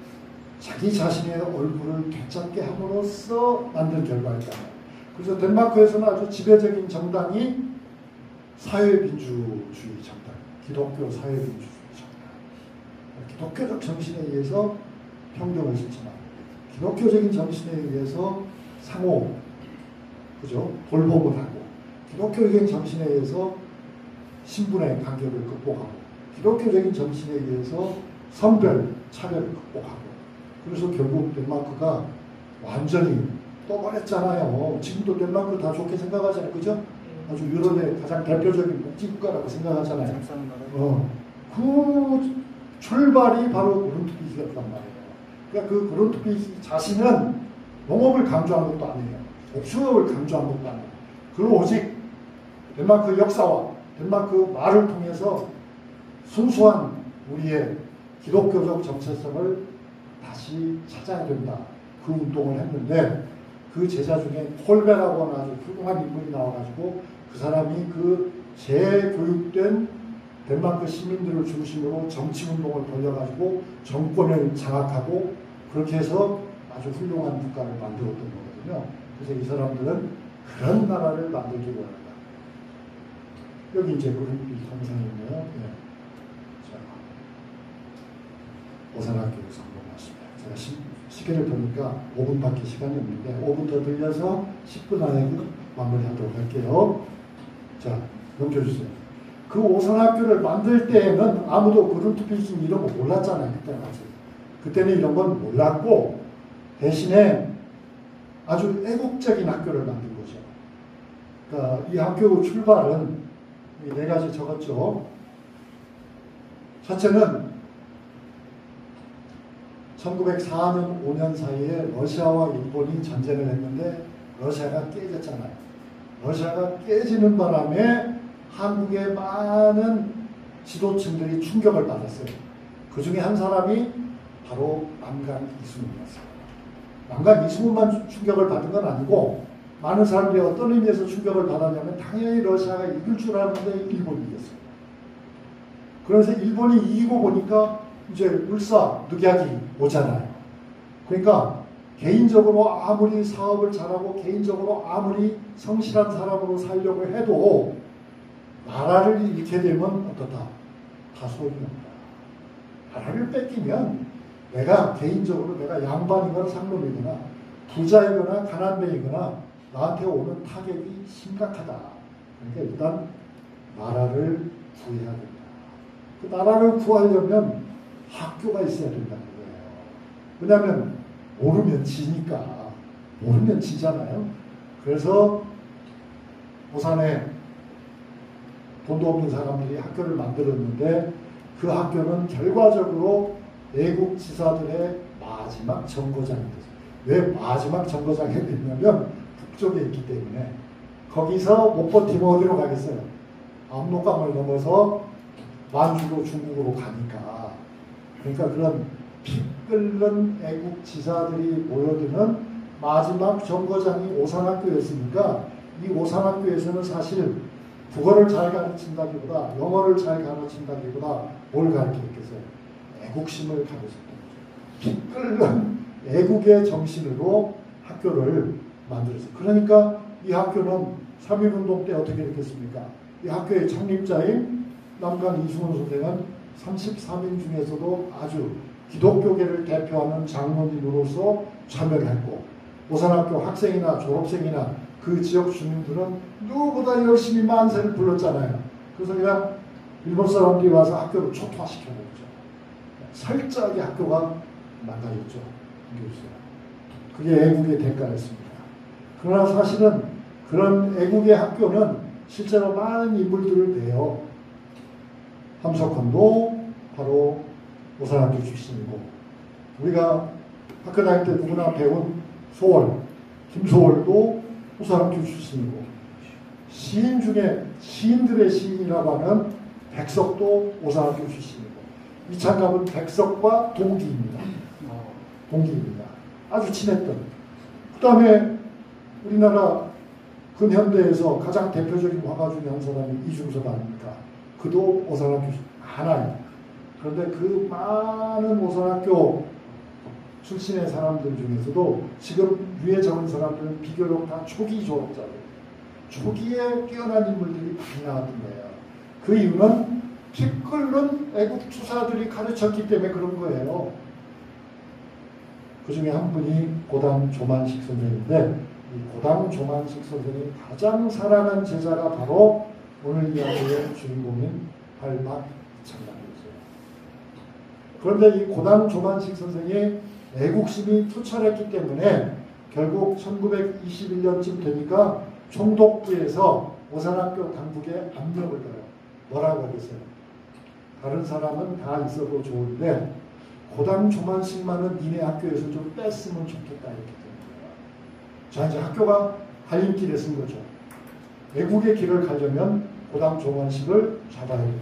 자기 자신의 얼굴을 되찾게 함으로써 만든 결과일까. 그래서 덴마크에서는 아주 지배적인 정당이 사회민주주의 정당, 기독교 사회민주주의 정당. 기독교적 정신에 의해서 평등을 실천하고, 기독교적인 정신에 의해서 상호, 그죠? 돌봄을 하고, 기독교적인 정신에 의해서 신분의 간격을 극복하고, 기독교적인 정신에 의해서 성별 차별을 극복하고. 그래서 결국 덴마크가 완전히 떠버렸잖아요. 지금도 덴마크 다 좋게 생각하잖아요. 그죠? 아주 유럽의 가장 대표적인 복지국가라고 생각하잖아요. 그 출발이 바로 그룬트비히였단 말이에요. 그러니까 그 그룬트비히 자신은 농업을 강조한 것도 아니에요. 목축업을 강조한 것도 아니에요. 그리고 오직 덴마크 역사와 덴마크 말을 통해서 순수한 우리의 기독교적 정체성을 다시 찾아야 된다. 그 운동을 했는데 그 제자 중에 콜베라고 하는 아주 훌륭한 인물이 나와가지고 그 사람이 그 재교육된 덴마크 시민들을 중심으로 정치운동을 벌여가지고 정권을 장악하고 그렇게 해서 아주 훌륭한 국가를 만들었던 거거든요. 그래서 이 사람들은 그런 나라를 만들기 원한다. 여기 이제 그룹이 동상이네요. 네. 자, 오산학교 성공했습니다. 제가 시계를 보니까 5분밖에 시간이 없는데 5분 더 들려서 10분 안에 마무리하도록 할게요. 자, 넘겨주세요. 그 오산학교를 만들 때에는 아무도 그룬트비히 이런 거 몰랐잖아요. 그때는 이런 건 몰랐고 대신에 아주 애국적인 학교를 만든 거죠. 그러니까 이 학교 출발은 이 네 가지 적었죠. 첫째는 1904년, 5년 사이에 러시아와 일본이 전쟁을 했는데 러시아가 깨졌잖아요. 러시아가 깨지는 바람에 한국의 많은 지도층들이 충격을 받았어요. 그 중에 한 사람이 바로 남강 이승훈이었어요. 남강 이승훈만 충격을 받은 건 아니고 많은 사람들이 어떤 의미에서 충격을 받았냐면 당연히 러시아가 이길 줄 알았는데 일본이 이겼어요. 그래서 일본이 이기고 보니까 이제 울사늑약이 오잖아요. 그러니까 개인적으로 아무리 사업을 잘하고 개인적으로 아무리 성실한 사람으로 살려고 해도 나라를 잃게 되면 어떻다? 다 소용이 없다. 나라를 뺏기면 내가 개인적으로 내가 양반이거나 상놈이거나 부자이거나 가난뱅이거나 나한테 오는 타격이 심각하다. 그러니까 일단 나라를 구해야 된다. 그 나라를 구하려면 학교가 있어야 된다는 거예요. 왜냐하면 모르면 지니까. 모르면 지잖아요. 그래서 오산에 돈도 없는 사람들이 학교를 만들었는데 그 학교는 결과적으로 외국 지사들의 마지막 정거장이 됐어요. 왜 마지막 정거장이 됐냐면 북쪽에 있기 때문에 거기서 못 버티면 어디로 가겠어요? 압록강을 넘어서 만주로 중국으로 가니까. 그러니까 그런 피 끓는 애국 지사들이 모여드는 마지막 정거장이 오산학교였으니까 이 오산학교에서는 사실 국어를 잘 가르친다기보다 영어를 잘 가르친다기보다 뭘 가르쳤겠어요? 애국심을 가르쳤던 거죠. 피 끓는 애국의 정신으로 학교를 만들었어요. 그러니까 이 학교는 3.1운동 때 어떻게 됐겠습니까? 이 학교의 창립자인 남강 이승훈 선생은 33인 중에서도 아주 기독교계를 대표하는 장로님으로서 참여를 했고 오산학교 학생이나 졸업생이나 그 지역 주민들은 누구보다 열심히 만세를 불렀잖아요. 그래서 그냥 일본 사람들이 와서 학교를 초토화시켜버렸죠. 살짝이 학교가 망가졌죠. 그게 애국의 대가였습니다. 그러나 사실은 그런 애국의 학교는 실제로 많은 인물들을 내요. 함석헌도 바로 오산학교 출신이고 우리가 학교 다닐 때 누구나 배운 소월, 김소월도 오산학교 출신이고 시인 중에 시인들의 시인이라고 하는 백석도 오산학교 출신이고 이창갑은 백석과 동기입니다. 동기입니다. 아주 친했던. 그 다음에 우리나라 근현대에서 가장 대표적인 화가 중에 한 사람이 이중섭 아닙니까? 그도 오산학교 하나입니다. 그런데 그 많은 오산학교 출신의 사람들 중에서도 지금 위에 적은 사람들은 비교적 다 초기 졸업자들. 초기에 뛰어난 인물들이 많이 나왔던 거예요. 그 이유는 피 끓는 애국 투사들이 가르쳤기 때문에 그런 거예요. 그 중에 한 분이 고담 조만식 선생인데 이 고담 조만식 선생이 가장 사랑한 제자가 바로 오늘 이야기의 주인공인 할막 이창갑이었어요. 그런데 이 고담 조만식 선생이 애국심이 투철했기 때문에 결국 1921년쯤 되니까 총독부에서 오산학교 당국에 압력을 넣어요. 뭐라고 하겠어요? 다른 사람은 다 있어도 좋은데 고담 조만식만은 니네 학교에서 좀 뺐으면 좋겠다 이렇게 되는 거예요. 자 이제 학교가 갈림길에 쓴 거죠. 애국의 길을 가려면 고담 조만식을 잡아야 돼요.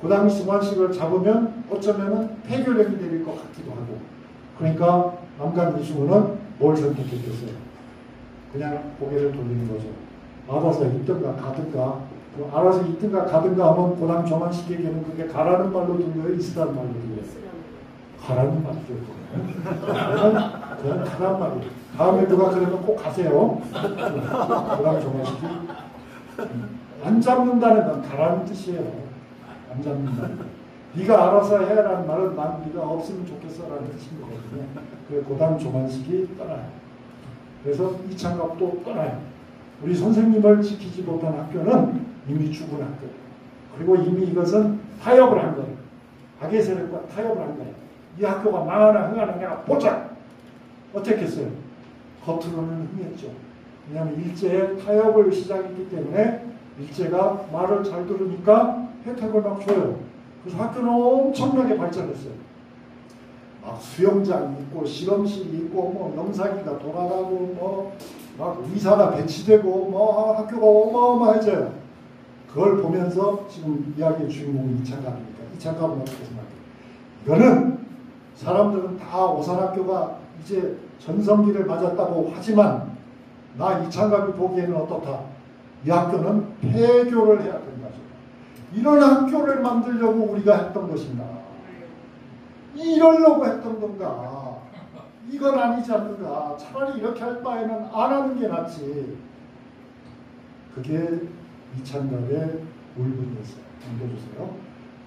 고담 조만식을 잡으면 어쩌면은 폐교령이 내릴 것 같기도 하고 그러니까 남강 이승훈은 뭘 선택했겠어요? 그냥 고개를 돌리는 거죠. 알아서 있든가 가든가 알아서 있든가 가든가 하면 고담 조만식에게는 그게 가라는 말로 들려요? 있으라는 말로 들려요? 가라는 말이죠. 그건 가라는 말이에요. 다음에 누가 그러면 꼭 가세요. 고담 조만식이 안 잡는다는 건 가라는 뜻이에요. 안 잡는다는 건. 네가 알아서 해라는 말은 난 네가 없으면 좋겠어라는 뜻인 거거든요. 그래서 고담 조만식이 떠나요. 그래서 이창갑도 떠나요. 우리 선생님을 지키지 못한 학교는 이미 죽은 학교. 그리고 이미 이것은 타협을 한 거예요. 악의 세력과 타협을 한 거예요. 이 학교가 망하나 흥하나 내가 보자. 어떻게 했어요? 겉으로는 흥했죠. 왜냐하면 일제의 타협을 시작했기 때문에 일제가 말을 잘 들으니까 혜택을 막 줘요. 그래서 학교는 엄청나게 발전했어요. 막 수영장이 있고 실험실이 있고 뭐 영상기가 돌아가고 뭐 막 의사가 배치되고 뭐 학교가 어마어마해져요. 그걸 보면서 지금 이야기의 주인공은 이창갑입니다. 이창갑은 어떻게 생각해요? 이거는 사람들은 다 오산학교가 이제 전성기를 맞았다고 하지만 나 이창갑이 보기에는 어떻다? 이 학교는 폐교를 해야 된다. 이런 학교를 만들려고 우리가 했던 것인가? 이러려고 했던 건가? 이건 아니지 않는가? 차라리 이렇게 할 바에는 안 하는 게 낫지. 그게 이창갑의 울분이었어요. 넘겨주세요.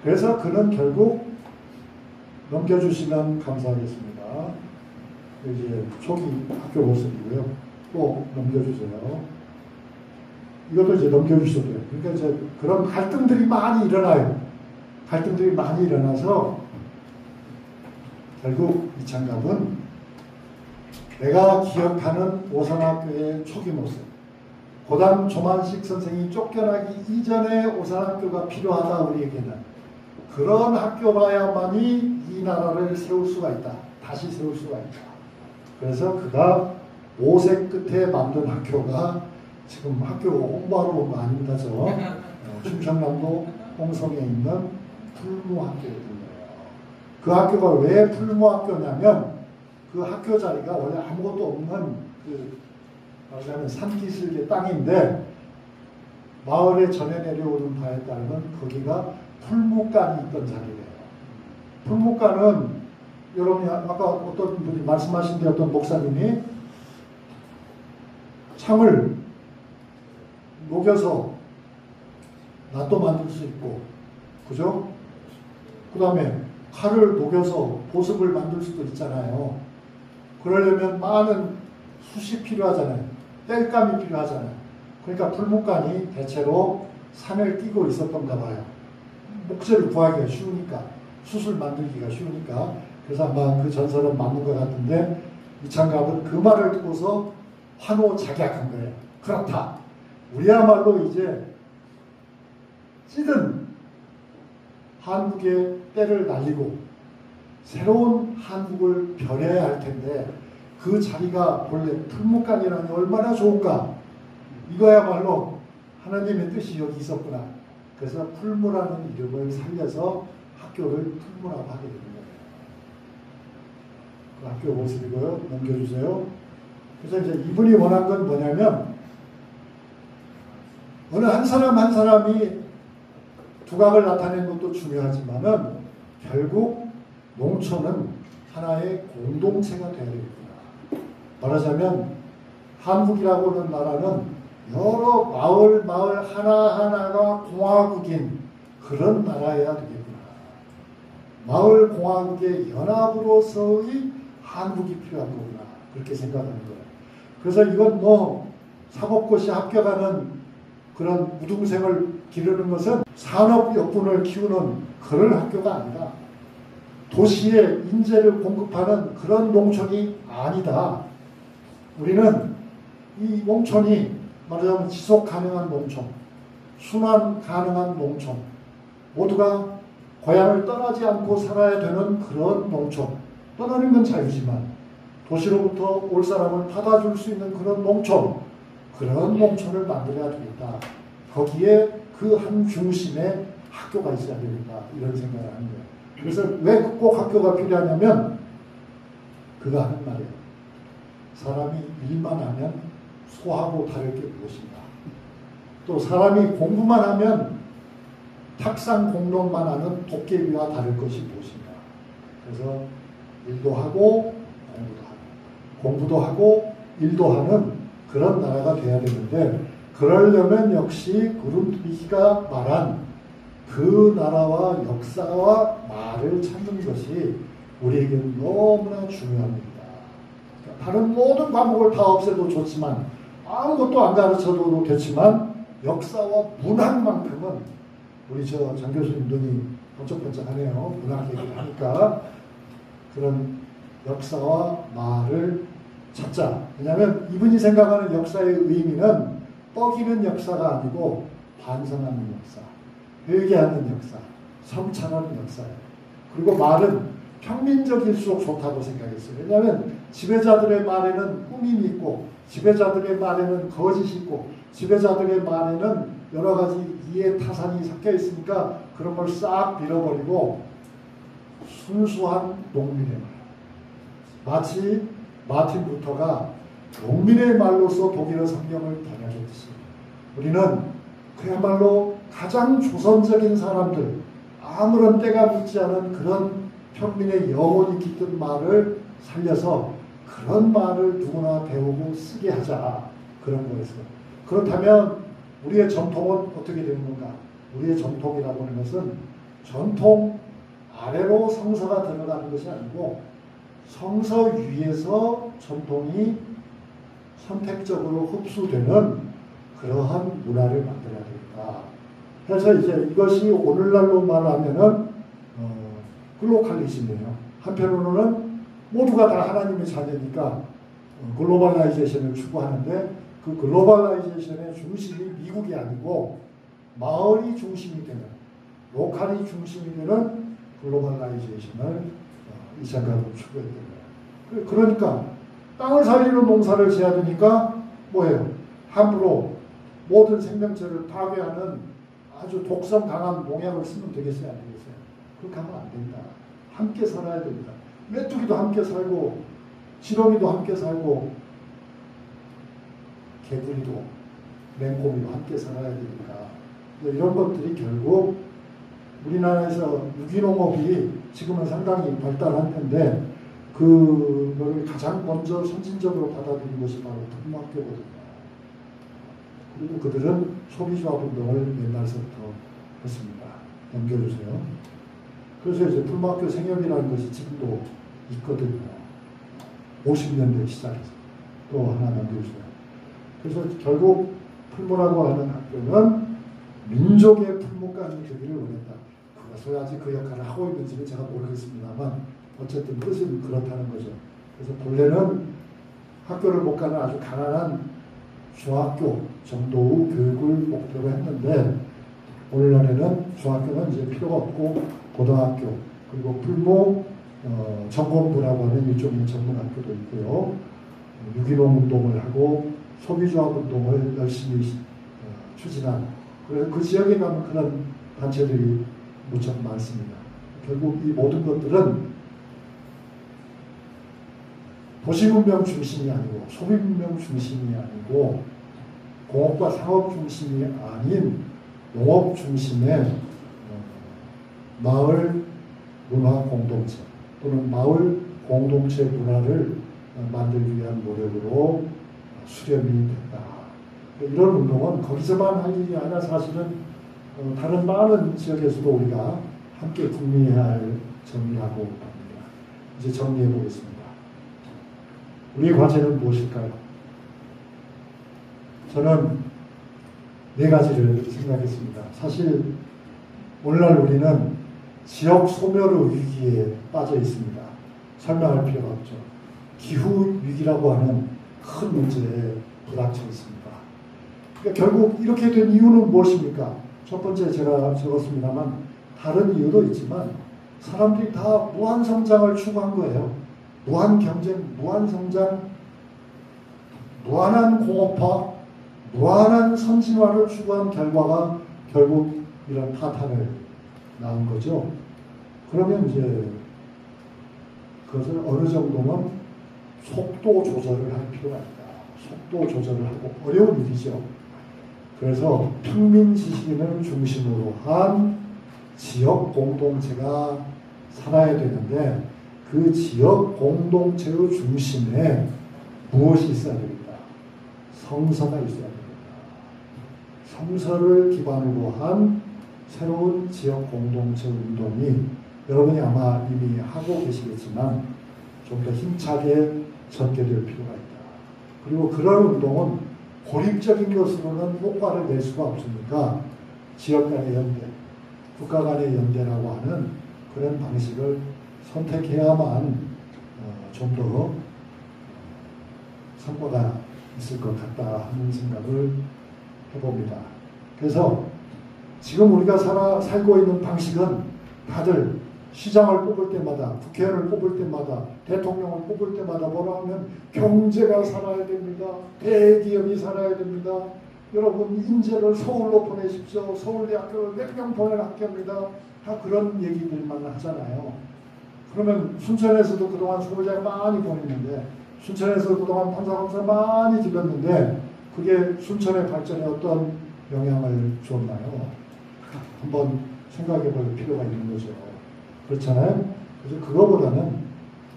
그래서 그는 결국 넘겨주시면 감사하겠습니다. 이제 초기 학교 모습이고요. 또 넘겨주세요. 이것도 이제 넘겨주셔도 돼요. 그러니까 이제 그런 갈등들이 많이 일어나요. 갈등들이 많이 일어나서 결국 이창갑은 내가 기억하는 오산학교의 초기 모습, 고담 조만식 선생이 쫓겨나기 이전에 오산학교가 필요하다 우리에게는 그런 학교라야만이 이 나라를 세울 수가 있다. 다시 세울 수가 있다. 그래서 그가 오색 끝에 만든 학교가 지금 학교 홍보하러 온 거 아닙니다. 충청남도 홍성에 있는 풀무학교거든요. 그 학교가 왜 풀무학교냐면 그 학교 자리가 원래 아무것도 없는 말하자면 산기슭의 땅인데 마을에 전해 내려오는 바에 따르면 거기가 풀무간이 있던 자리래요. 풀무간은 여러분이 아까 어떤 분이 말씀하신 데 어떤 목사님이 창을 녹여서 낫도 만들 수 있고 그죠? 그 다음에 칼을 녹여서 보습을 만들 수도 있잖아요. 그러려면 많은 숯이 필요하잖아요. 땔감이 필요하잖아요. 그러니까 풀무간이 대체로 산을 끼고 있었던가 봐요. 목재를 구하기가 쉬우니까 숯을 만들기가 쉬우니까 그래서 아마 그 전설은 맞는 것 같은데 이창갑은 그 말을 듣고서 환호작약한 거예요. 그렇다. 우리야말로 이제 찌든 한국의 때를 날리고 새로운 한국을 벼려야 할 텐데 그 자리가 본래 풀무간이라니 얼마나 좋은가. 이거야말로 하나님의 뜻이 여기 있었구나. 그래서 풀무라는 이름을 살려서 학교를 풀무라고 하게 되는 거예요. 그 학교 모습이고요. 넘겨주세요. 그래서 이제 이분이 원한 건 뭐냐면 어느 한 사람 한 사람이 두각을 나타내는 것도 중요하지만은 결국 농촌은 하나의 공동체가 되어야 되겠구나. 말하자면 한국이라고 하는 나라는 여러 마을 하나하나가 공화국인 그런 나라여야 되겠구나. 마을 공화국의 연합으로서의 한국이 필요한 거구나. 그렇게 생각하는 거예요. 그래서 이건 뭐 사법고시 합격하는 그런 무등생을 기르는 것은 산업 역군을 키우는 그런 학교가 아니다. 도시에 인재를 공급하는 그런 농촌이 아니다. 우리는 이 농촌이 말하자면 지속 가능한 농촌, 순환 가능한 농촌, 모두가 고향을 떠나지 않고 살아야 되는 그런 농촌. 떠나는 건 자유지만 도시로부터 올 사람을 받아줄 수 있는 그런 농촌, 그런 농촌을 만들어야 되겠다. 거기에 그 한 중심에 학교가 있어야 되겠다. 이런 생각을 하는 거예요. 그래서 왜 꼭 학교가 필요하냐면 그가 하는 말이에요. 사람이 일만 하면 소하고 다를 게 무엇인가. 또 사람이 공부만 하면 탁상 공론만 하는 도깨비와 다를 것이 무엇인가. 그래서 일도 하고 공부도 하고 일도 하는 그런 나라가 돼야 되는데 그러려면 역시 구름투비가 말한 그 나라와 역사와 말을 찾는 것이 우리에게는 너무나 중요합니다. 다른 모든 과목을 다 없애도 좋지만 아무것도 안 가르쳐도 좋지만 역사와 문학만큼은 우리 장 교수님 눈이 번쩍번쩍하네요. 문학 얘기를 하니까 그런 역사와 말을 찾자. 왜냐하면 이분이 생각하는 역사의 의미는 뻐기는 역사가 아니고 반성하는 역사, 회개하는 역사, 성찰하는 역사예요. 그리고 말은 평민적일수록 좋다고 생각했어요. 왜냐하면 지배자들의 말에는 꾸밈이 있고 지배자들의 말에는 거짓이 있고 지배자들의 말에는 여러 가지 이해 타산이 섞여 있으니까 그런 걸 싹 밀어버리고 순수한 농민의 말. 마치 마틴 루터가 농민의 말로서 독일어 성경을 번역했듯이 우리는 그야말로 가장 조선적인 사람들, 아무런 때가 묻지 않은 그런 평민의 영혼이 깃든 말을 살려서 그런 말을 누구나 배우고 쓰게 하자. 그런 거였어요. 그렇다면 우리의 전통은 어떻게 되는 건가? 우리의 전통이라고 하는 것은 전통 아래로 성서가 들어가는 것이 아니고 성서 위에서 전통이 선택적으로 흡수되는 그러한 문화를 만들어야 되겠다. 그래서 이제 이것이 오늘날로 말하면은 글로컬리즘이에요. 한편으로는 모두가 다 하나님의 자녀니까 글로벌라이제이션을 추구하는데 그 글로벌라이제이션의 중심이 미국이 아니고 마을이 중심이 되는, 로컬이 중심이 되는 글로벌라이제이션을 이 생각으로 추구했던 거예요. 그러니까 땅을 살리는 농사를 지어야 되니까 뭐예요? 함부로 모든 생명체를 파괴하는 아주 독성 강한 농약을 쓰면 되겠어요? 안 되겠어요? 그렇게 하면 안 된다. 함께 살아야 됩니다. 메뚜기도 함께 살고 지렁이도 함께 살고 개구리도 맹곰이도 함께 살아야 되니까 이런 것들이 결국 우리나라에서 유기농업이 지금은 상당히 발달했는데 그걸 가장 먼저 선진적으로 받아들인 것이 바로 풀무학교거든요. 그리고 그들은 소비조합 운동을 옛날서부터 했습니다. 넘겨주세요. 그래서 이제 풀무학교 생협이라는 것이 지금도 있거든요. 50년대 시작해서 또 하나 넘겨주세요. 그래서 결국 풀무라고 하는 학교는 민족의 풀무감이 되기를 원했다. 그것을 아직 그 역할을 하고 있는지는 제가 모르겠습니다만 어쨌든 뜻은 그렇다는 거죠. 그래서 본래는 학교를 못 가는 아주 가난한 중학교 정도의 교육을 목표로 했는데 오늘날에는 중학교는 이제 필요가 없고 고등학교 그리고 풀무 전공부라고 하는 일종의 전문학교도 있고요. 유기농 운동을 하고 소비조합 운동을 열심히 추진한 그래서 그 지역에 가면 그런 단체들이 무척 많습니다. 결국 이 모든 것들은 도시문명 중심이 아니고 소비문명 중심이 아니고 공업과 상업 중심이 아닌 농업 중심의 마을 문화 공동체 또는 마을 공동체 문화를 만들기 위한 노력으로 수렴이 됐다. 이런 운동은 거기서만 할 일이 아니라 사실은 다른 많은 지역에서도 우리가 함께 궁리해야 할 점이라고 합니다. 이제 정리해 보겠습니다. 우리의 과제는 무엇일까요? 저는 네 가지를 생각했습니다. 사실 오늘날 우리는 지역 소멸의 위기에 빠져 있습니다. 설명할 필요가 없죠. 기후 위기라고 하는 큰 문제에 부닥쳐 있습니다. 그러니까 결국 이렇게 된 이유는 무엇입니까? 첫 번째 제가 적었습니다만 다른 이유도 있지만 사람들이 다 무한 성장을 추구한 거예요. 무한 경쟁, 무한 성장, 무한한 공업화, 무한한 선진화를 추구한 결과가 결국 이런 파탄을 낳은 거죠. 그러면 이제 그것을 어느 정도는 속도 조절을 할 필요가 있다. 속도 조절을 하고 어려운 일이죠. 그래서 평민 지식인을 중심으로 한 지역 공동체가 살아야 되는데 그 지역 공동체의 중심에 무엇이 있어야 됩니까? 성서가 있어야 됩니다. 성서를 기반으로 한 새로운 지역 공동체 운동이 여러분이 아마 이미 하고 계시겠지만 좀 더 힘차게 전개될 필요가 있다. 그리고 그런 운동은 고립적인 것으로는 효과를 낼 수가 없으니까 지역 간의 연대, 국가 간의 연대라고 하는 그런 방식을 선택해야만 좀 더 성과가 있을 것 같다 하는 생각을 해봅니다. 그래서 지금 우리가 살고 있는 방식은 다들 시장을 뽑을 때마다, 국회의원을 뽑을 때마다, 대통령을 뽑을 때마다 뭐라 하면 경제가 살아야 됩니다. 대기업이 살아야 됩니다. 여러분 인재를 서울로 보내십시오. 서울대학교를 몇 명 보낼 학교입니다. 다 그런 얘기들만 하잖아요. 그러면 순천에서도 그동안 서울대를 많이 보냈는데, 순천에서 그동안 탐사검사 많이 들였는데 그게 순천의 발전에 어떤 영향을 줬나요? 한번 생각해 볼 필요가 있는 거죠. 그렇잖아요? 그래서 그거보다는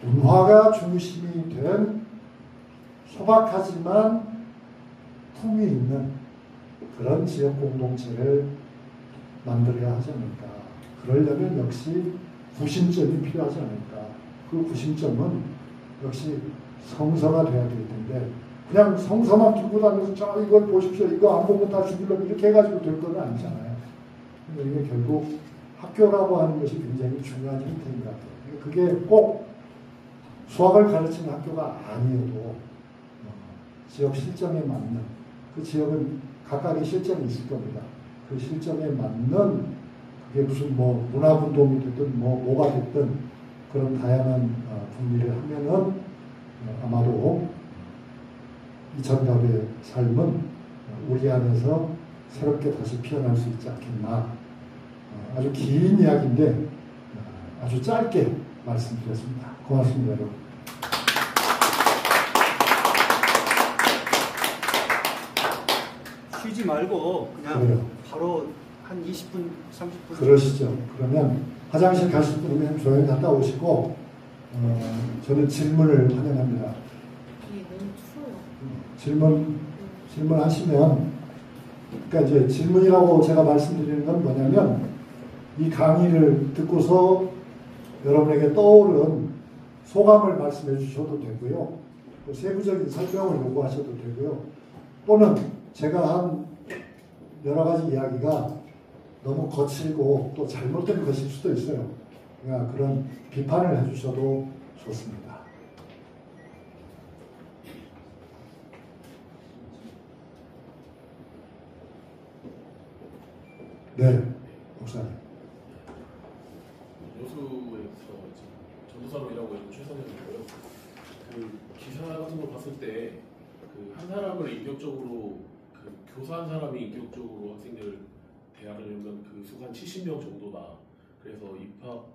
문화가 중심이 된 소박하지만 품위 있는 그런 지역 공동체를 만들어야 하지 않을까. 그러려면 역시 구심점이 필요하지 않을까. 그 구심점은 역시 성서가 돼야 될 텐데, 그냥 성서만 들고 다니면서 저 이걸 보십시오. 이거 안 보고 다 죽이려고 이렇게 해가지고 될 건 아니잖아요. 근데 이게 결국 학교라고 하는 것이 굉장히 중요한 형태인 것 같아요. 그게 꼭 수학을 가르치는 학교가 아니어도 지역 실정에 맞는, 그 지역은 각각의 실정이 있을 겁니다. 그 실정에 맞는, 그게 무슨 뭐 문화운동이 됐든 뭐가 됐든 그런 다양한 분리를 하면은 아마도 이천갑의 삶은 우리 안에서 새롭게 다시 피어날 수 있지 않겠나. 아주 긴 이야기인데 아주 짧게 말씀드렸습니다. 고맙습니다, 여러분. 쉬지 말고 그냥 그래요. 바로 한 20분, 30분. 그러시죠. 그러면 화장실 가실 분은 조용히 갔다 오시고, 저는 질문을 환영합니다. 질문하시면, 그러니까 이제 질문이라고 제가 말씀드리는 건 뭐냐면, 이 강의를 듣고서 여러분에게 떠오른 소감을 말씀해 주셔도 되고요. 세부적인 설명을 요구하셔도 되고요. 또는 제가 한 여러 가지 이야기가 너무 거칠고 또 잘못된 것일 수도 있어요. 그러니까 그런 비판을 해주셔도 좋습니다. 네, 목사님. 여수에서 전도사로 일하고 있는 최선현이고요. 그 기사 같은 거 봤을 때 그 한 사람을 인격적으로, 그 교사한 사람이 인격적으로 학생들을 대하려면 그 수가 한 70명 정도다. 그래서 입학